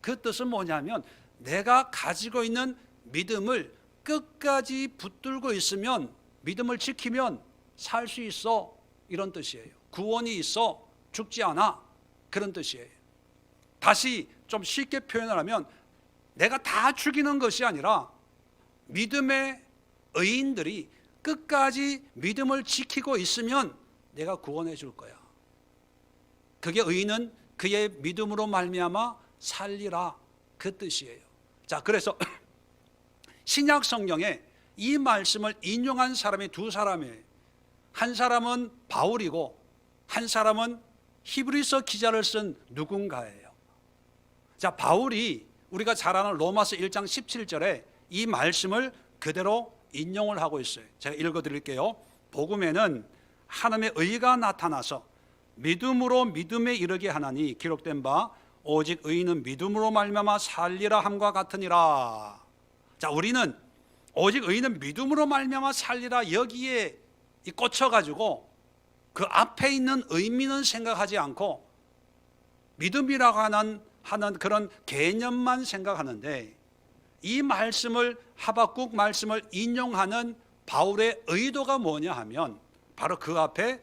그 뜻은 뭐냐면 내가 가지고 있는 믿음을 끝까지 붙들고 있으면, 믿음을 지키면 살 수 있어, 이런 뜻이에요. 구원이 있어, 죽지 않아, 그런 뜻이에요. 다시 좀 쉽게 표현을 하면, 내가 다 죽이는 것이 아니라 믿음의 의인들이 끝까지 믿음을 지키고 있으면 내가 구원해 줄 거야. 그게 의인은 그의 믿음으로 말미암아 살리라, 그 뜻이에요. 자, 그래서 신약 성경에 이 말씀을 인용한 사람이 두 사람이에요. 한 사람은 바울이고 한 사람은 히브리서 기자를 쓴 누군가예요. 자, 바울이 우리가 잘 아는 로마서 1장 17절에 이 말씀을 그대로 인용을 하고 있어요. 제가 읽어드릴게요. 복음에는 하나님의 의가 나타나서 믿음으로 믿음에 이르게 하나니 기록된 바 오직 의인은 믿음으로 말미암아 살리라 함과 같으니라. 자, 우리는 오직 의인은 믿음으로 말미암아 살리라, 여기에 꽂혀가지고 그 앞에 있는 의미는 생각하지 않고 믿음이라고 하는 그런 개념만 생각하는데, 이 말씀을, 하박국 말씀을 인용하는 바울의 의도가 뭐냐 하면 바로 그 앞에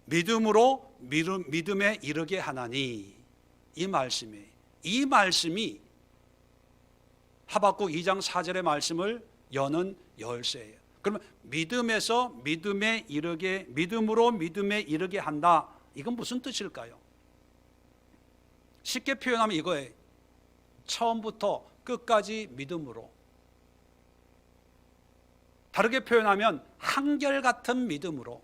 믿음으로 믿음에 이르게 하나니, 이 말씀이 하박국 2장 4절의 말씀을 여는 열쇠예요. 그러면 믿음에서 믿음에 이르게, 믿음으로 믿음에 이르게 한다, 이건 무슨 뜻일까요? 쉽게 표현하면 이거예요. 처음부터 끝까지 믿음으로. 다르게 표현하면 한결같은 믿음으로.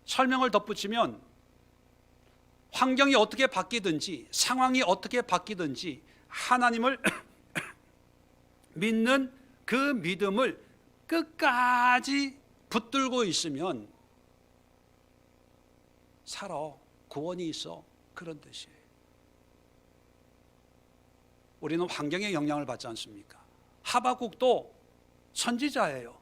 설명을 덧붙이면 환경이 어떻게 바뀌든지, 상황이 어떻게 바뀌든지 하나님을 믿는 그 믿음을 끝까지 붙들고 있으면 살아, 구원이 있어, 그런 뜻이에요. 우리는 환경의 영향을 받지 않습니까? 하박국도 선지자예요.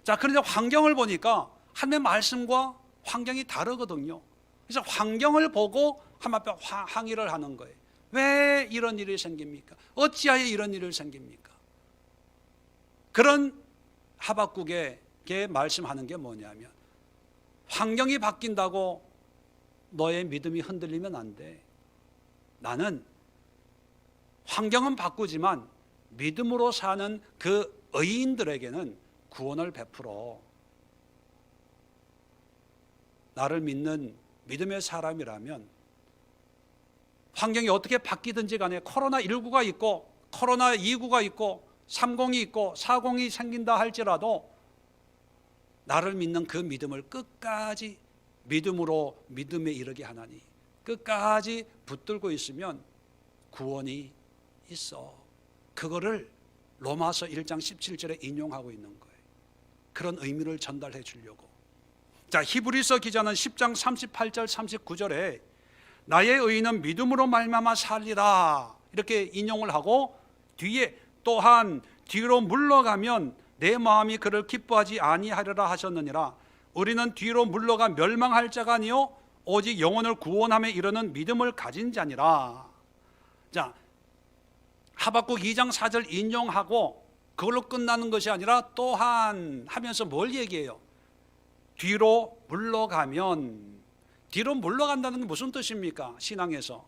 자, 그런데 환경을 보니까 하나님의 말씀과 환경이 다르거든요. 그래서 환경을 보고 하나님 앞에 항의를 하는 거예요. 왜 이런 일이 생깁니까? 어찌하여 이런 일이 생깁니까? 그런 하박국에게 말씀하는 게 뭐냐면, 환경이 바뀐다고 너의 믿음이 흔들리면 안 돼. 나는 환경은 바꾸지만 믿음으로 사는 그 의인들에게는 구원을 베풀어. 나를 믿는 믿음의 사람이라면 환경이 어떻게 바뀌든지 간에, 코로나19가 있고 코로나29가 있고 30이 있고 40이 생긴다 할지라도 나를 믿는 그 믿음을 끝까지 믿음으로 믿음에 이르게 하나니, 끝까지 붙들고 있으면 구원이 있어. 그거를 로마서 1장 17절에 인용하고 있는 거예요. 그런 의미를 전달해 주려고. 자, 히브리서 기자는 10장 38절 39절에 나의 의인은 믿음으로 말미암아 살리라, 이렇게 인용을 하고, 뒤에 또한 뒤로 물러가면 내 마음이 그를 기뻐하지 아니하리라 하셨느니라. 우리는 뒤로 물러가 멸망할 자가 아니요 오직 영혼을 구원함에 이르는 믿음을 가진 자니라. 자, 하박국 2장 4절 인용하고 그걸로 끝나는 것이 아니라 또한 하면서 뭘 얘기해요? 뒤로 물러가면. 뒤로 물러간다는 게 무슨 뜻입니까? 신앙에서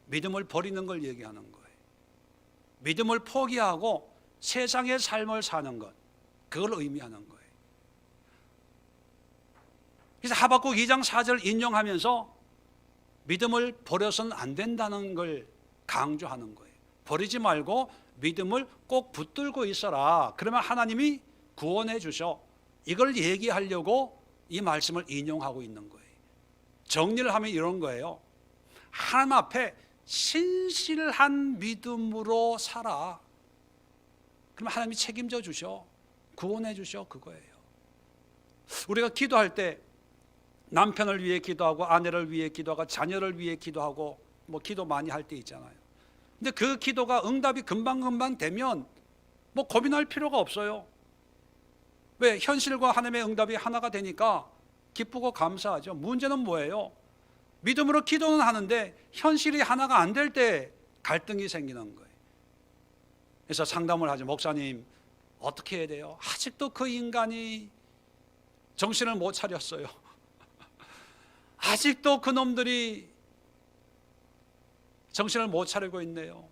믿음을 버리는 걸 얘기하는 거예요. 믿음을 포기하고 세상의 삶을 사는 것, 그걸 의미하는 거예요. 그래서 하박국 2장 4절 인용하면서 믿음을 버려서는 안 된다는 걸 강조하는 거예요. 버리지 말고 믿음을 꼭 붙들고 있어라. 그러면 하나님이 구원해 주셔. 이걸 얘기하려고 이 말씀을 인용하고 있는 거예요. 정리를 하면 이런 거예요. 하나님 앞에 신실한 믿음으로 살아. 그럼 하나님이 책임져 주셔. 구원해 주셔. 그거예요. 우리가 기도할 때 남편을 위해 기도하고 아내를 위해 기도하고 자녀를 위해 기도하고 뭐 기도 많이 할 때 있잖아요. 근데 그 기도가 응답이 금방금방 되면 뭐 고민할 필요가 없어요. 왜? 현실과 하나님의 응답이 하나가 되니까 기쁘고 감사하죠. 문제는 뭐예요? 믿음으로 기도는 하는데 현실이 하나가 안 될 때 갈등이 생기는 거예요. 그래서 상담을 하죠. 목사님, 어떻게 해야 돼요? 아직도 그 인간이 정신을 못 차렸어요. 아직도 그 놈들이 정신을 못 차리고 있네요.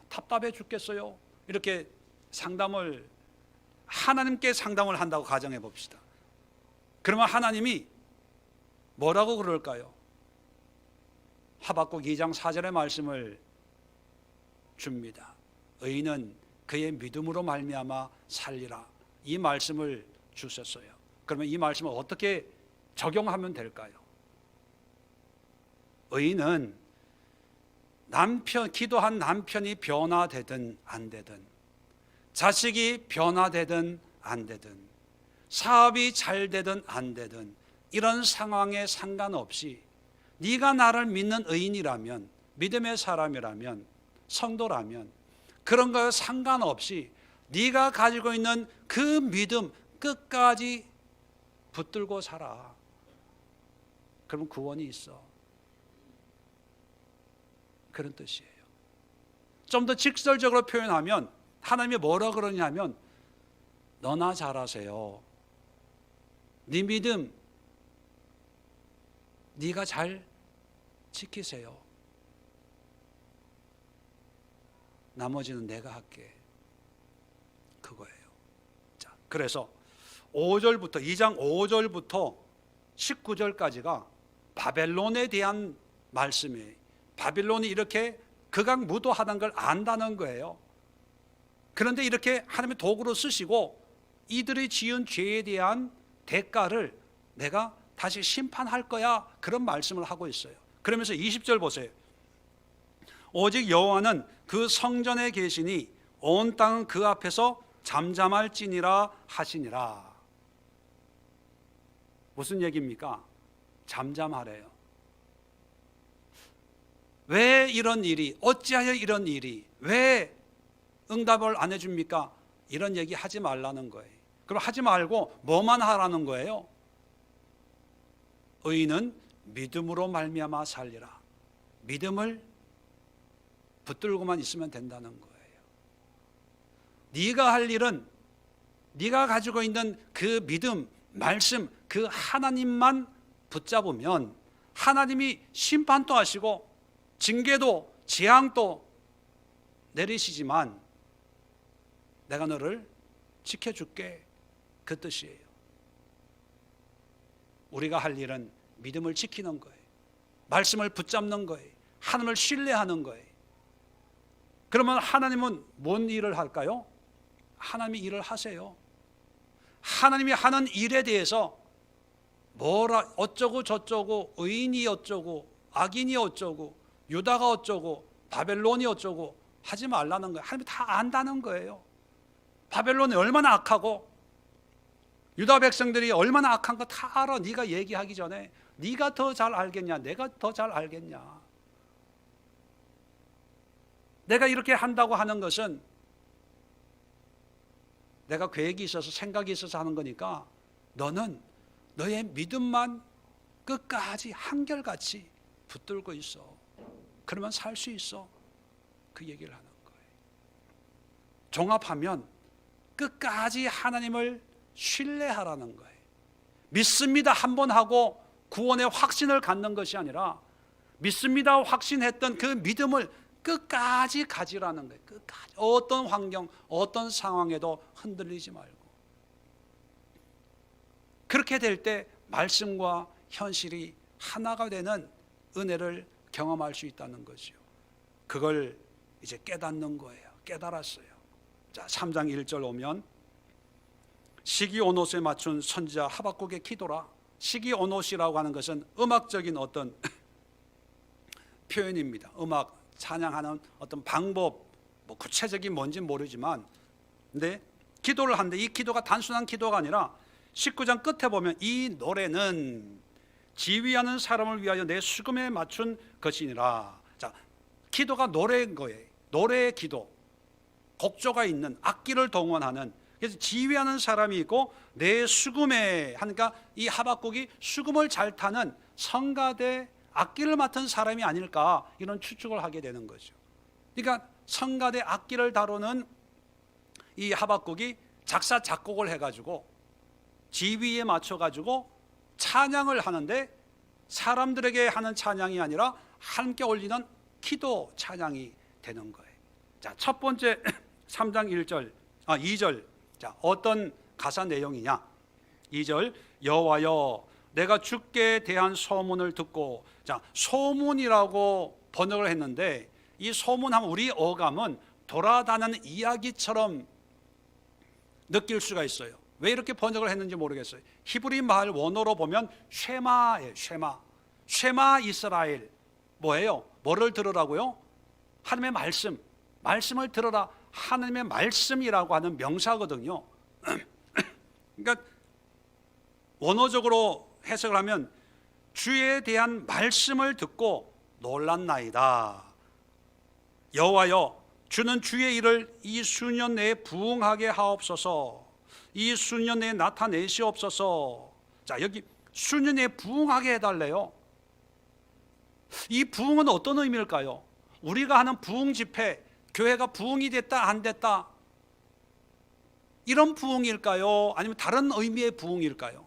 답답해 죽겠어요. 이렇게 상담을, 하나님께 상담을 한다고 가정해 봅시다. 그러면 하나님이 뭐라고 그럴까요? 하박국 2장 4절의 말씀을 줍니다. 의인은 그의 믿음으로 말미암아 살리라. 이 말씀을 주셨어요. 그러면 이 말씀을 어떻게 적용하면 될까요? 의인은 기도한 남편이 변화되든 안 되든, 자식이 변화되든 안 되든, 사업이 잘 되든 안 되든, 이런 상황에 상관없이 네가 나를 믿는 의인이라면, 믿음의 사람이라면, 성도라면, 그런 거에 상관없이 네가 가지고 있는 그 믿음 끝까지 붙들고 살아. 그러면 구원이 있어. 그런 뜻이에요. 좀 더 직설적으로 표현하면 하나님이 뭐라 그러냐면, 너나 잘하세요. 네 믿음 네가 잘 지키세요. 나머지는 내가 할게. 그거예요. 자, 그래서 5절부터 2장 5절부터 19절까지가 바벨론에 대한 말씀이에요. 바벨론이 이렇게 극악무도하다는 걸 안다는 거예요. 그런데 이렇게 하나님의 도구로 쓰시고 이들이 지은 죄에 대한 대가를 내가 다시 심판할 거야, 그런 말씀을 하고 있어요. 그러면서 20절 보세요. 오직 여호와는 그 성전에 계시니 온 땅은 그 앞에서 잠잠할지니라 하시니라. 무슨 얘기입니까? 잠잠하래요. 왜 이런 일이, 어찌하여 이런 일이, 왜 응답을 안 해줍니까? 이런 얘기 하지 말라는 거예요. 그럼 하지 말고 뭐만 하라는 거예요? 의인은 믿음으로 말미암아 살리라. 믿음을 붙들고만 있으면 된다는 거예요. 네가 할 일은 네가 가지고 있는 그 믿음, 말씀, 그 하나님만 붙잡으면 하나님이 심판도 하시고 징계도 재앙도 내리시지만 내가 너를 지켜줄게, 그 뜻이에요. 우리가 할 일은 믿음을 지키는 거예요. 말씀을 붙잡는 거예요. 하나님을 신뢰하는 거예요. 그러면 하나님은 뭔 일을 할까요? 하나님이 일을 하세요. 하나님이 하는 일에 대해서 뭐라 어쩌고 저쩌고, 의인이 어쩌고 악인이 어쩌고 유다가 어쩌고 바벨론이 어쩌고 하지 말라는 거예요. 하나님이 다 안다는 거예요. 바벨론이 얼마나 악하고 유다 백성들이 얼마나 악한 거 다 알아. 네가 얘기하기 전에 네가 더 잘 알겠냐, 내가 더 잘 알겠냐. 내가 이렇게 한다고 하는 것은 내가 계획이 있어서 생각이 있어서 하는 거니까 너는 너의 믿음만 끝까지 한결같이 붙들고 있어. 그러면 살 수 있어. 그 얘기를 하는 거예요. 종합하면 끝까지 하나님을 신뢰하라는 거예요. 믿습니다 한 번 하고 구원의 확신을 갖는 것이 아니라 믿습니다 확신했던 그 믿음을 끝까지 가지라는 거예요. 끝까지. 어떤 환경, 어떤 상황에도 흔들리지 말고. 그렇게 될 때 말씀과 현실이 하나가 되는 은혜를 경험할 수 있다는 거죠. 그걸 이제 깨닫는 거예요. 깨달았어요. 자, 3장 1절 오면 시기오노스에 맞춘 선지자 하박국의 기도라. 시기오노스라고 하는 것은 음악적인 어떤 표현입니다. 음악, 찬양하는 어떤 방법, 뭐 구체적인 뭔지는 모르지만, 근데 기도를 하는데 이 기도가 단순한 기도가 아니라 19장 끝에 보면 이 노래는 지휘하는 사람을 위하여 내 수금에 맞춘 것이니라. 자, 기도가 노래인 거예요. 노래의 기도, 곡조가 있는, 악기를 동원하는. 그래서 지휘하는 사람이 있고 내 수금에 하니까 이 하박국이 수금을 잘 타는 성가대 악기를 맡은 사람이 아닐까, 이런 추측을 하게 되는 거죠. 그러니까 성가대 악기를 다루는 이 하박국이 작사 작곡을 해가지고 지휘에 맞춰가지고 찬양을 하는데, 사람들에게 하는 찬양이 아니라 함께 올리는 기도 찬양이 되는 거예요. 자, 첫 번째 3장 2절. 자, 어떤 가사 내용이냐? 2절, 여호와여 내가 주께 대한 소문을 듣고. 자, 소문이라고 번역을 했는데 이 소문하면 우리 어감은 돌아다니는 이야기처럼 느낄 수가 있어요. 왜 이렇게 번역을 했는지 모르겠어요. 히브리 말 원어로 보면 쉐마예요. 쉐마 이스라엘. 뭐예요? 뭐를 들으라고요? 하나님의 말씀. 말씀을 들어라. 하나님의 말씀이라고 하는 명사거든요. 그러니까 원어적으로 해석을 하면 주에 대한 말씀을 듣고 놀랐나이다. 여호와여 주는 주의 일을 이 수년 내에 부응하게 하옵소서. 이 수년 내에 나타내시옵소서. 자, 여기 수년 내에 부응하게 해달래요. 이 부응은 어떤 의미일까요? 우리가 하는 부응 집회, 교회가 부응이 됐다 안 됐다, 이런 부응일까요? 아니면 다른 의미의 부응일까요?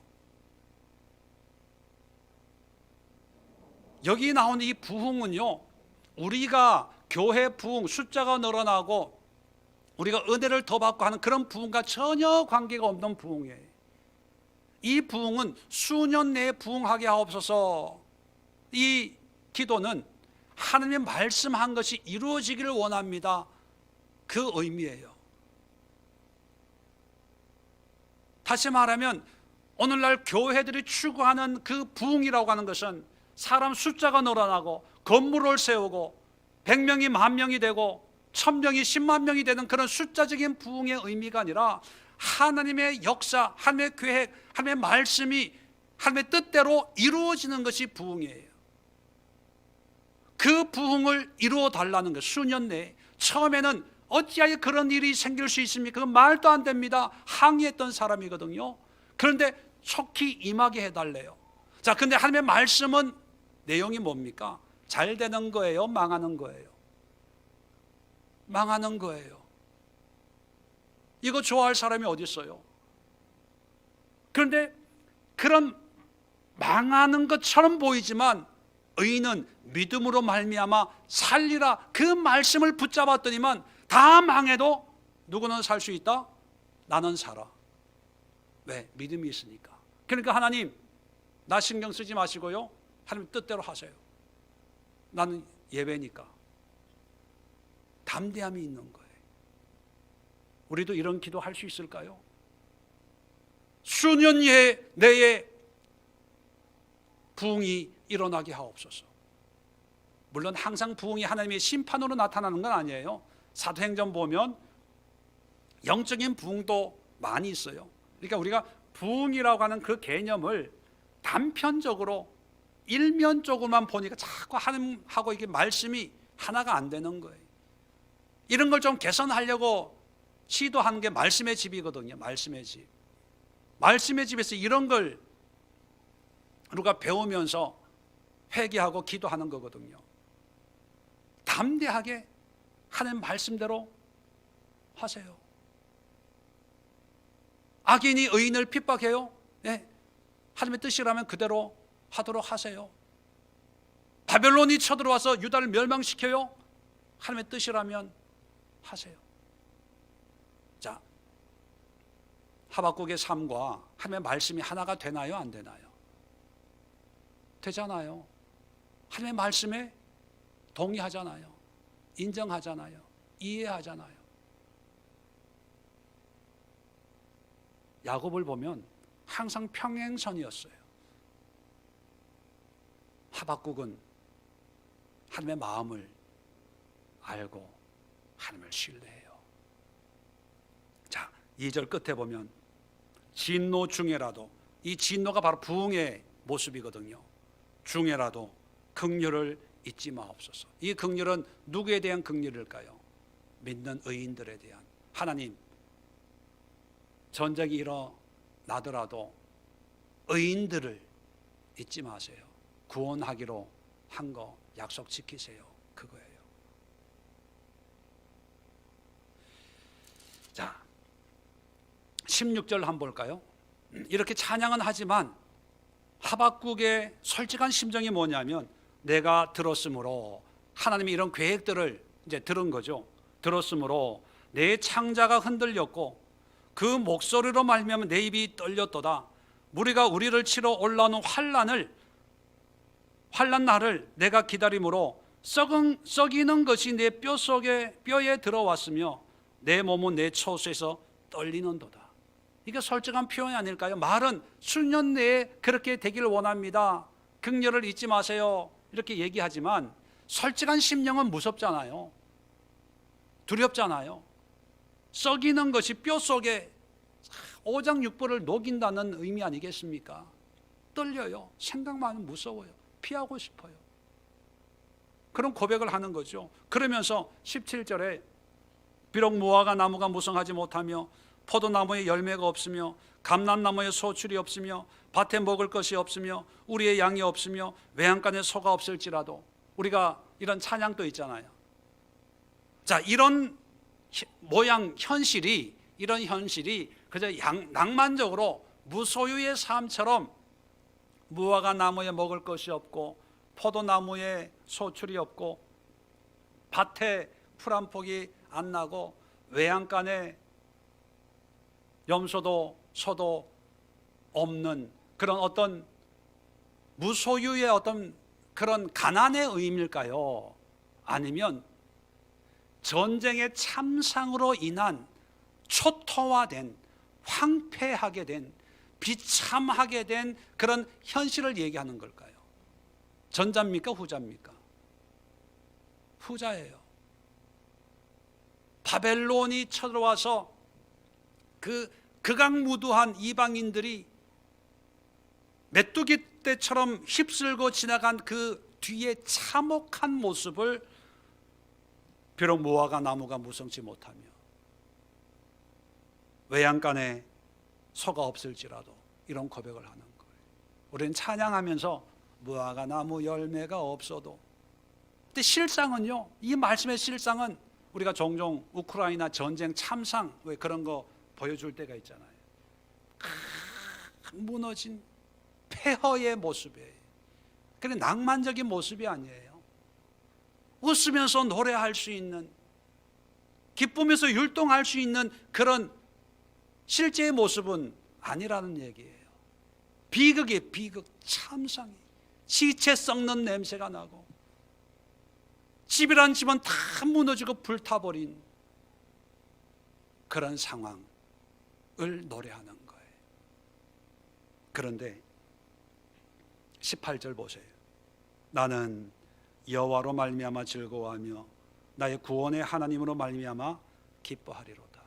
여기 나오는 이 부응은요, 우리가 교회 부응, 숫자가 늘어나고 우리가 은혜를 더 받고 하는 그런 부응과 전혀 관계가 없는 부응이에요. 이 부응은 수년 내에 부응하게 하옵소서. 이 기도는 하나님의 말씀한 것이 이루어지기를 원합니다. 그 의미예요. 다시 말하면 오늘날 교회들이 추구하는 그 부흥이라고 하는 것은 사람 숫자가 늘어나고 건물을 세우고 100명이 10,000명이 되고 1000명이 10만 명이 되는 그런 숫자적인 부흥의 의미가 아니라 하나님의 역사, 하나님의 계획, 하나님의 말씀이 하나님의 뜻대로 이루어지는 것이 부흥이에요. 그 부흥을 이루어 달라는 것. 수년 내에. 처음에는 어찌하여 그런 일이 생길 수 있습니까? 그건 말도 안 됩니다. 항의했던 사람이거든요. 그런데 속히 임하게 해달래요. 자, 근데 하나님의 말씀은 내용이 뭡니까? 잘 되는 거예요? 망하는 거예요? 망하는 거예요. 이거 좋아할 사람이 어디 있어요? 그런데 그런 망하는 것처럼 보이지만 의인은 믿음으로 말미암아 살리라, 그 말씀을 붙잡았더니만 다 망해도 누구는 살 수 있다? 나는 살아. 왜? 믿음이 있으니까. 그러니까 하나님, 나 신경 쓰지 마시고요, 하나님 뜻대로 하세요. 나는 예배니까. 담대함이 있는 거예요. 우리도 이런 기도 할 수 있을까요? 수년 내에 부흥이 일어나게 하옵소서. 물론 항상 부흥이 하나님의 심판으로 나타나는 건 아니에요. 사도행전 보면 영적인 부흥도 많이 있어요. 그러니까 우리가 부흥이라고 하는 그 개념을 단편적으로 일면적으로만 보니까 자꾸 하나님하고 이게 말씀이 하나가 안 되는 거예요. 이런 걸 좀 개선하려고 시도하는 게 말씀의 집이거든요. 말씀의 집. 말씀의 집에서 이런 걸 우리가 배우면서 회개하고 기도하는 거거든요. 담대하게 하나님 말씀대로 하세요. 악인이 의인을 핍박해요? 네. 하나님의 뜻이라면 그대로 하도록 하세요. 바벨론이 쳐들어와서 유다를 멸망시켜요? 하나님의 뜻이라면 하세요. 자, 하박국의 삶과 하나님의 말씀이 하나가 되나요? 안 되나요? 되잖아요. 하나님의 말씀에 동의하잖아요. 인정하잖아요. 이해하잖아요. 야곱을 보면 항상 평행선이었어요. 하박국은 하나님의 마음을 알고 하나님을 신뢰해요. 자, 2절 끝에 보면 진노 중에라도, 이 진노가 바로 부흥의 모습이거든요. 중에라도 긍휼을 잊지 마옵소서. 이 긍휼은 누구에 대한 긍휼일까요? 믿는 의인들에 대한. 하나님, 전쟁이 일어나더라도 의인들을 잊지 마세요. 구원하기로 한 거 약속 지키세요. 그거예요. 자, 16절 한번 볼까요? 이렇게 찬양은 하지만 하박국의 솔직한 심정이 뭐냐면, 내가 들었으므로, 하나님이 이런 계획들을 이제 들은 거죠. 들었으므로 내 창자가 흔들렸고 그 목소리로 말미암아 내 입이 떨렸도다. 무리가 우리를 치러 올라오는 환난 날을 내가 기다림으로 썩이는 것이 내 뼈에 들어왔으며 내 몸은 내 초수에서 떨리는도다. 이게 솔직한 표현이 아닐까요? 말은 수년 내에 그렇게 되기를 원합니다. 긍휼을 잊지 마세요. 이렇게 얘기하지만 솔직한 심령은 무섭잖아요. 두렵잖아요. 썩이는 것이 뼈 속에 오장육부를 녹인다는 의미 아니겠습니까? 떨려요. 생각만 하면 무서워요. 피하고 싶어요. 그런 고백을 하는 거죠. 그러면서 17절에 비록 무화과 나무가 무성하지 못하며 포도나무에 열매가 없으며 감람나무에 소출이 없으며 밭에 먹을 것이 없으며 우리의 양이 없으며 외양간에 소가 없을지라도, 우리가 이런 찬양도 있잖아요. 자, 이런 이런 현실이 그저 낭만적으로 무소유의 삶처럼 무화과 나무에 먹을 것이 없고 포도나무에 소출이 없고 밭에 풀 한 폭이 안 나고 외양간에 염소도 소도 없는 그런 어떤 무소유의 어떤 그런 가난의 의미일까요? 아니면 전쟁의 참상으로 인한 초토화된, 황폐하게 된, 비참하게 된 그런 현실을 얘기하는 걸까요? 전자입니까? 후자입니까? 후자예요. 바벨론이 쳐들어와서 그 극악무도한 이방인들이 메뚜기 떼처럼 휩쓸고 지나간 그 뒤에 참혹한 모습을, 비록 무화과 나무가 무성치 못하며 외양간에 소가 없을지라도, 이런 고백을 하는 거예요. 우리는 찬양하면서 무화과 나무 열매가 없어도, 근데 실상은요, 이 말씀의 실상은 우리가 종종 우크라이나 전쟁 참상, 왜 그런 거 보여줄 때가 있잖아요. 무너진 폐허의 모습이에요. 그게 낭만적인 모습이 아니에요. 웃으면서 노래할 수 있는, 기쁨에서 율동할 수 있는 그런 실제의 모습은 아니라는 얘기예요. 비극이에요. 비극, 참상이. 시체 썩는 냄새가 나고 집이란 집은 다 무너지고 불타버린 그런 상황을 노래하는 거예요. 그런데 18절 보세요. 나는 여호와로 말미암아 즐거워하며 나의 구원의 하나님으로 말미암아 기뻐하리로다.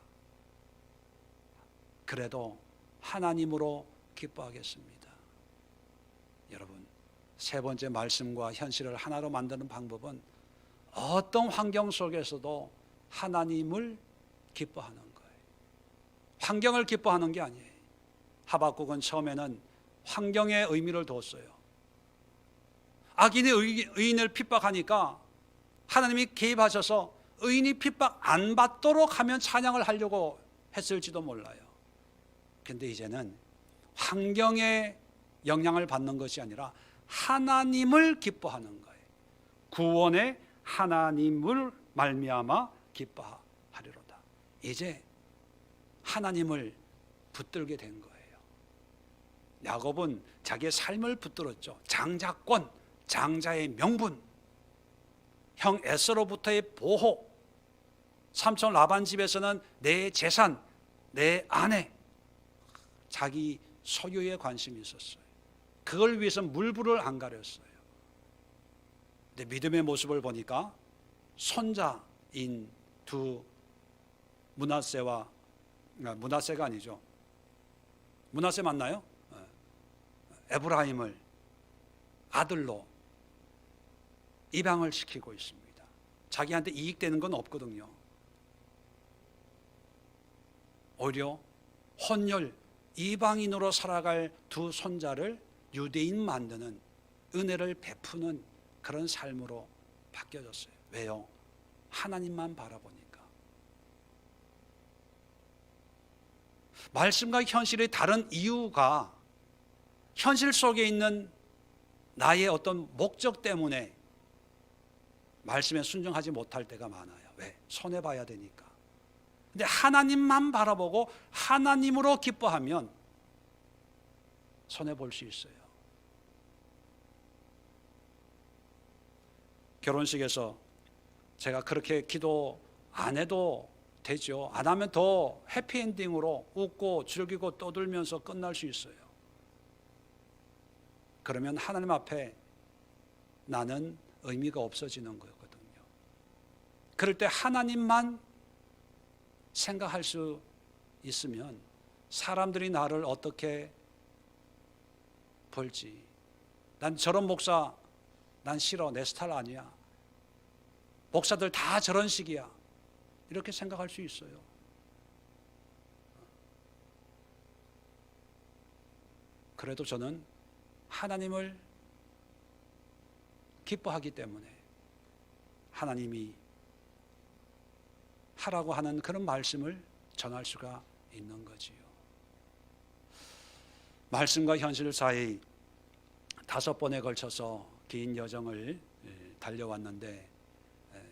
그래도 하나님으로 기뻐하겠습니다. 여러분, 세 번째 말씀과 현실을 하나로 만드는 방법은 어떤 환경 속에서도 하나님을 기뻐하는 거예요. 환경을 기뻐하는 게 아니에요. 하박국은 처음에는 환경의 의미를 뒀어요. 악인이 의인을 핍박하니까 하나님이 개입하셔서 의인이 핍박 안 받도록 하면 찬양을 하려고 했을지도 몰라요. 근데 이제는 환경의 영향을 받는 것이 아니라 하나님을 기뻐하는 거예요. 구원의 하나님을 말미암아 기뻐하리로다. 이제 하나님을 붙들게 된 거예요. 야곱은 자기의 삶을 붙들었죠. 장자권, 장자의 명분, 형 에서로부터의 보호, 삼촌 라반 집에서는 내 재산, 내 아내, 자기 소유에 관심이 있었어요. 그걸 위해서 물불을 안 가렸어요. 근데 믿음의 모습을 보니까 손자인 두 므낫세가 아니죠. 므낫세 맞나요? 에브라임을 아들로 입양을 시키고 있습니다. 자기한테 이익되는 건 없거든요. 오히려 혼혈 이방인으로 살아갈 두 손자를 유대인 만드는, 은혜를 베푸는 그런 삶으로 바뀌어졌어요. 왜요? 하나님만 바라보니까. 말씀과 현실의 다른 이유가 현실 속에 있는 나의 어떤 목적 때문에 말씀에 순종하지 못할 때가 많아요. 왜? 손해봐야 되니까. 근데 하나님만 바라보고 하나님으로 기뻐하면 손해볼 수 있어요. 결혼식에서 제가 그렇게 기도 안 해도 되죠. 안 하면 더 해피엔딩으로 웃고 즐기고 떠들면서 끝날 수 있어요. 그러면 하나님 앞에 나는 의미가 없어지는 거거든요. 그럴 때 하나님만 생각할 수 있으면 사람들이 나를 어떻게 볼지, 난 저런 목사 난 싫어, 내 스타일 아니야, 목사들 다 저런 식이야, 이렇게 생각할 수 있어요. 그래도 저는 하나님을 기뻐하기 때문에 하나님이 하라고 하는 그런 말씀을 전할 수가 있는 거지요. 말씀과 현실 사이 5번에 걸쳐서 긴 여정을 달려왔는데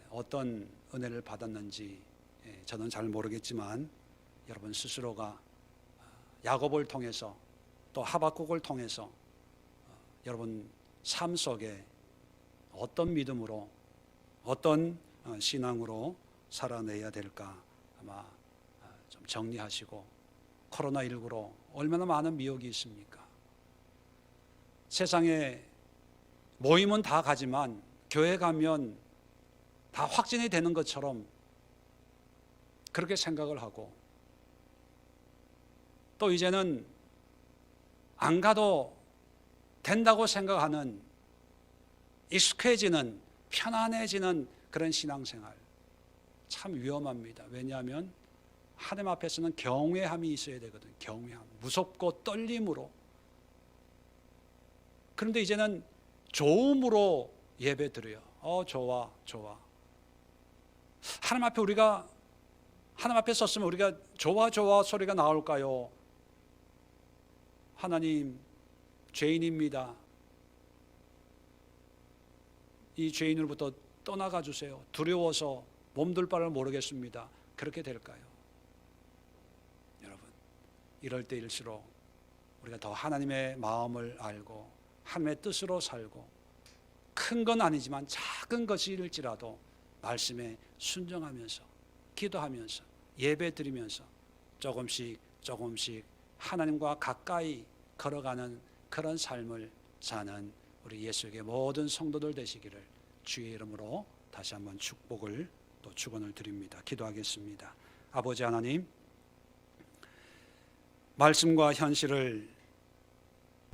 어떤 은혜를 받았는지 저는 잘 모르겠지만 여러분 스스로가 야곱을 통해서 또 하박국을 통해서 여러분 삶 속에 어떤 믿음으로, 어떤 신앙으로 살아내야 될까 아마 좀 정리하시고, 코로나19로 얼마나 많은 미혹이 있습니까? 세상에 모임은 다 가지만 교회 가면 다 확진이 되는 것처럼 그렇게 생각을 하고, 또 이제는 안 가도 된다고 생각하는, 익숙해지는, 편안해지는 그런 신앙생활, 참 위험합니다. 왜냐하면 하나님 앞에서는 경외함이 있어야 되거든요. 경외함, 무섭고 떨림으로. 그런데 이제는 좋음으로 예배 드려요. 좋아. 하나님 앞에 우리가, 하나님 앞에 섰으면 우리가 좋아 소리가 나올까요? 하나님, 죄인입니다. 이 죄인으로부터 떠나가 주세요. 두려워서 몸둘 바를 모르겠습니다. 그렇게 될까요? 여러분, 이럴 때일수록 우리가 더 하나님의 마음을 알고 하나님의 뜻으로 살고, 큰 건 아니지만 작은 것일지라도 말씀에 순종하면서, 기도하면서, 예배 드리면서 조금씩 하나님과 가까이 걸어가는 그런 삶을 사는 우리 예수의 모든 성도들 되시기를 주의 이름으로 다시 한번 축복을 또 축원을 드립니다. 기도하겠습니다. 아버지 하나님, 말씀과 현실을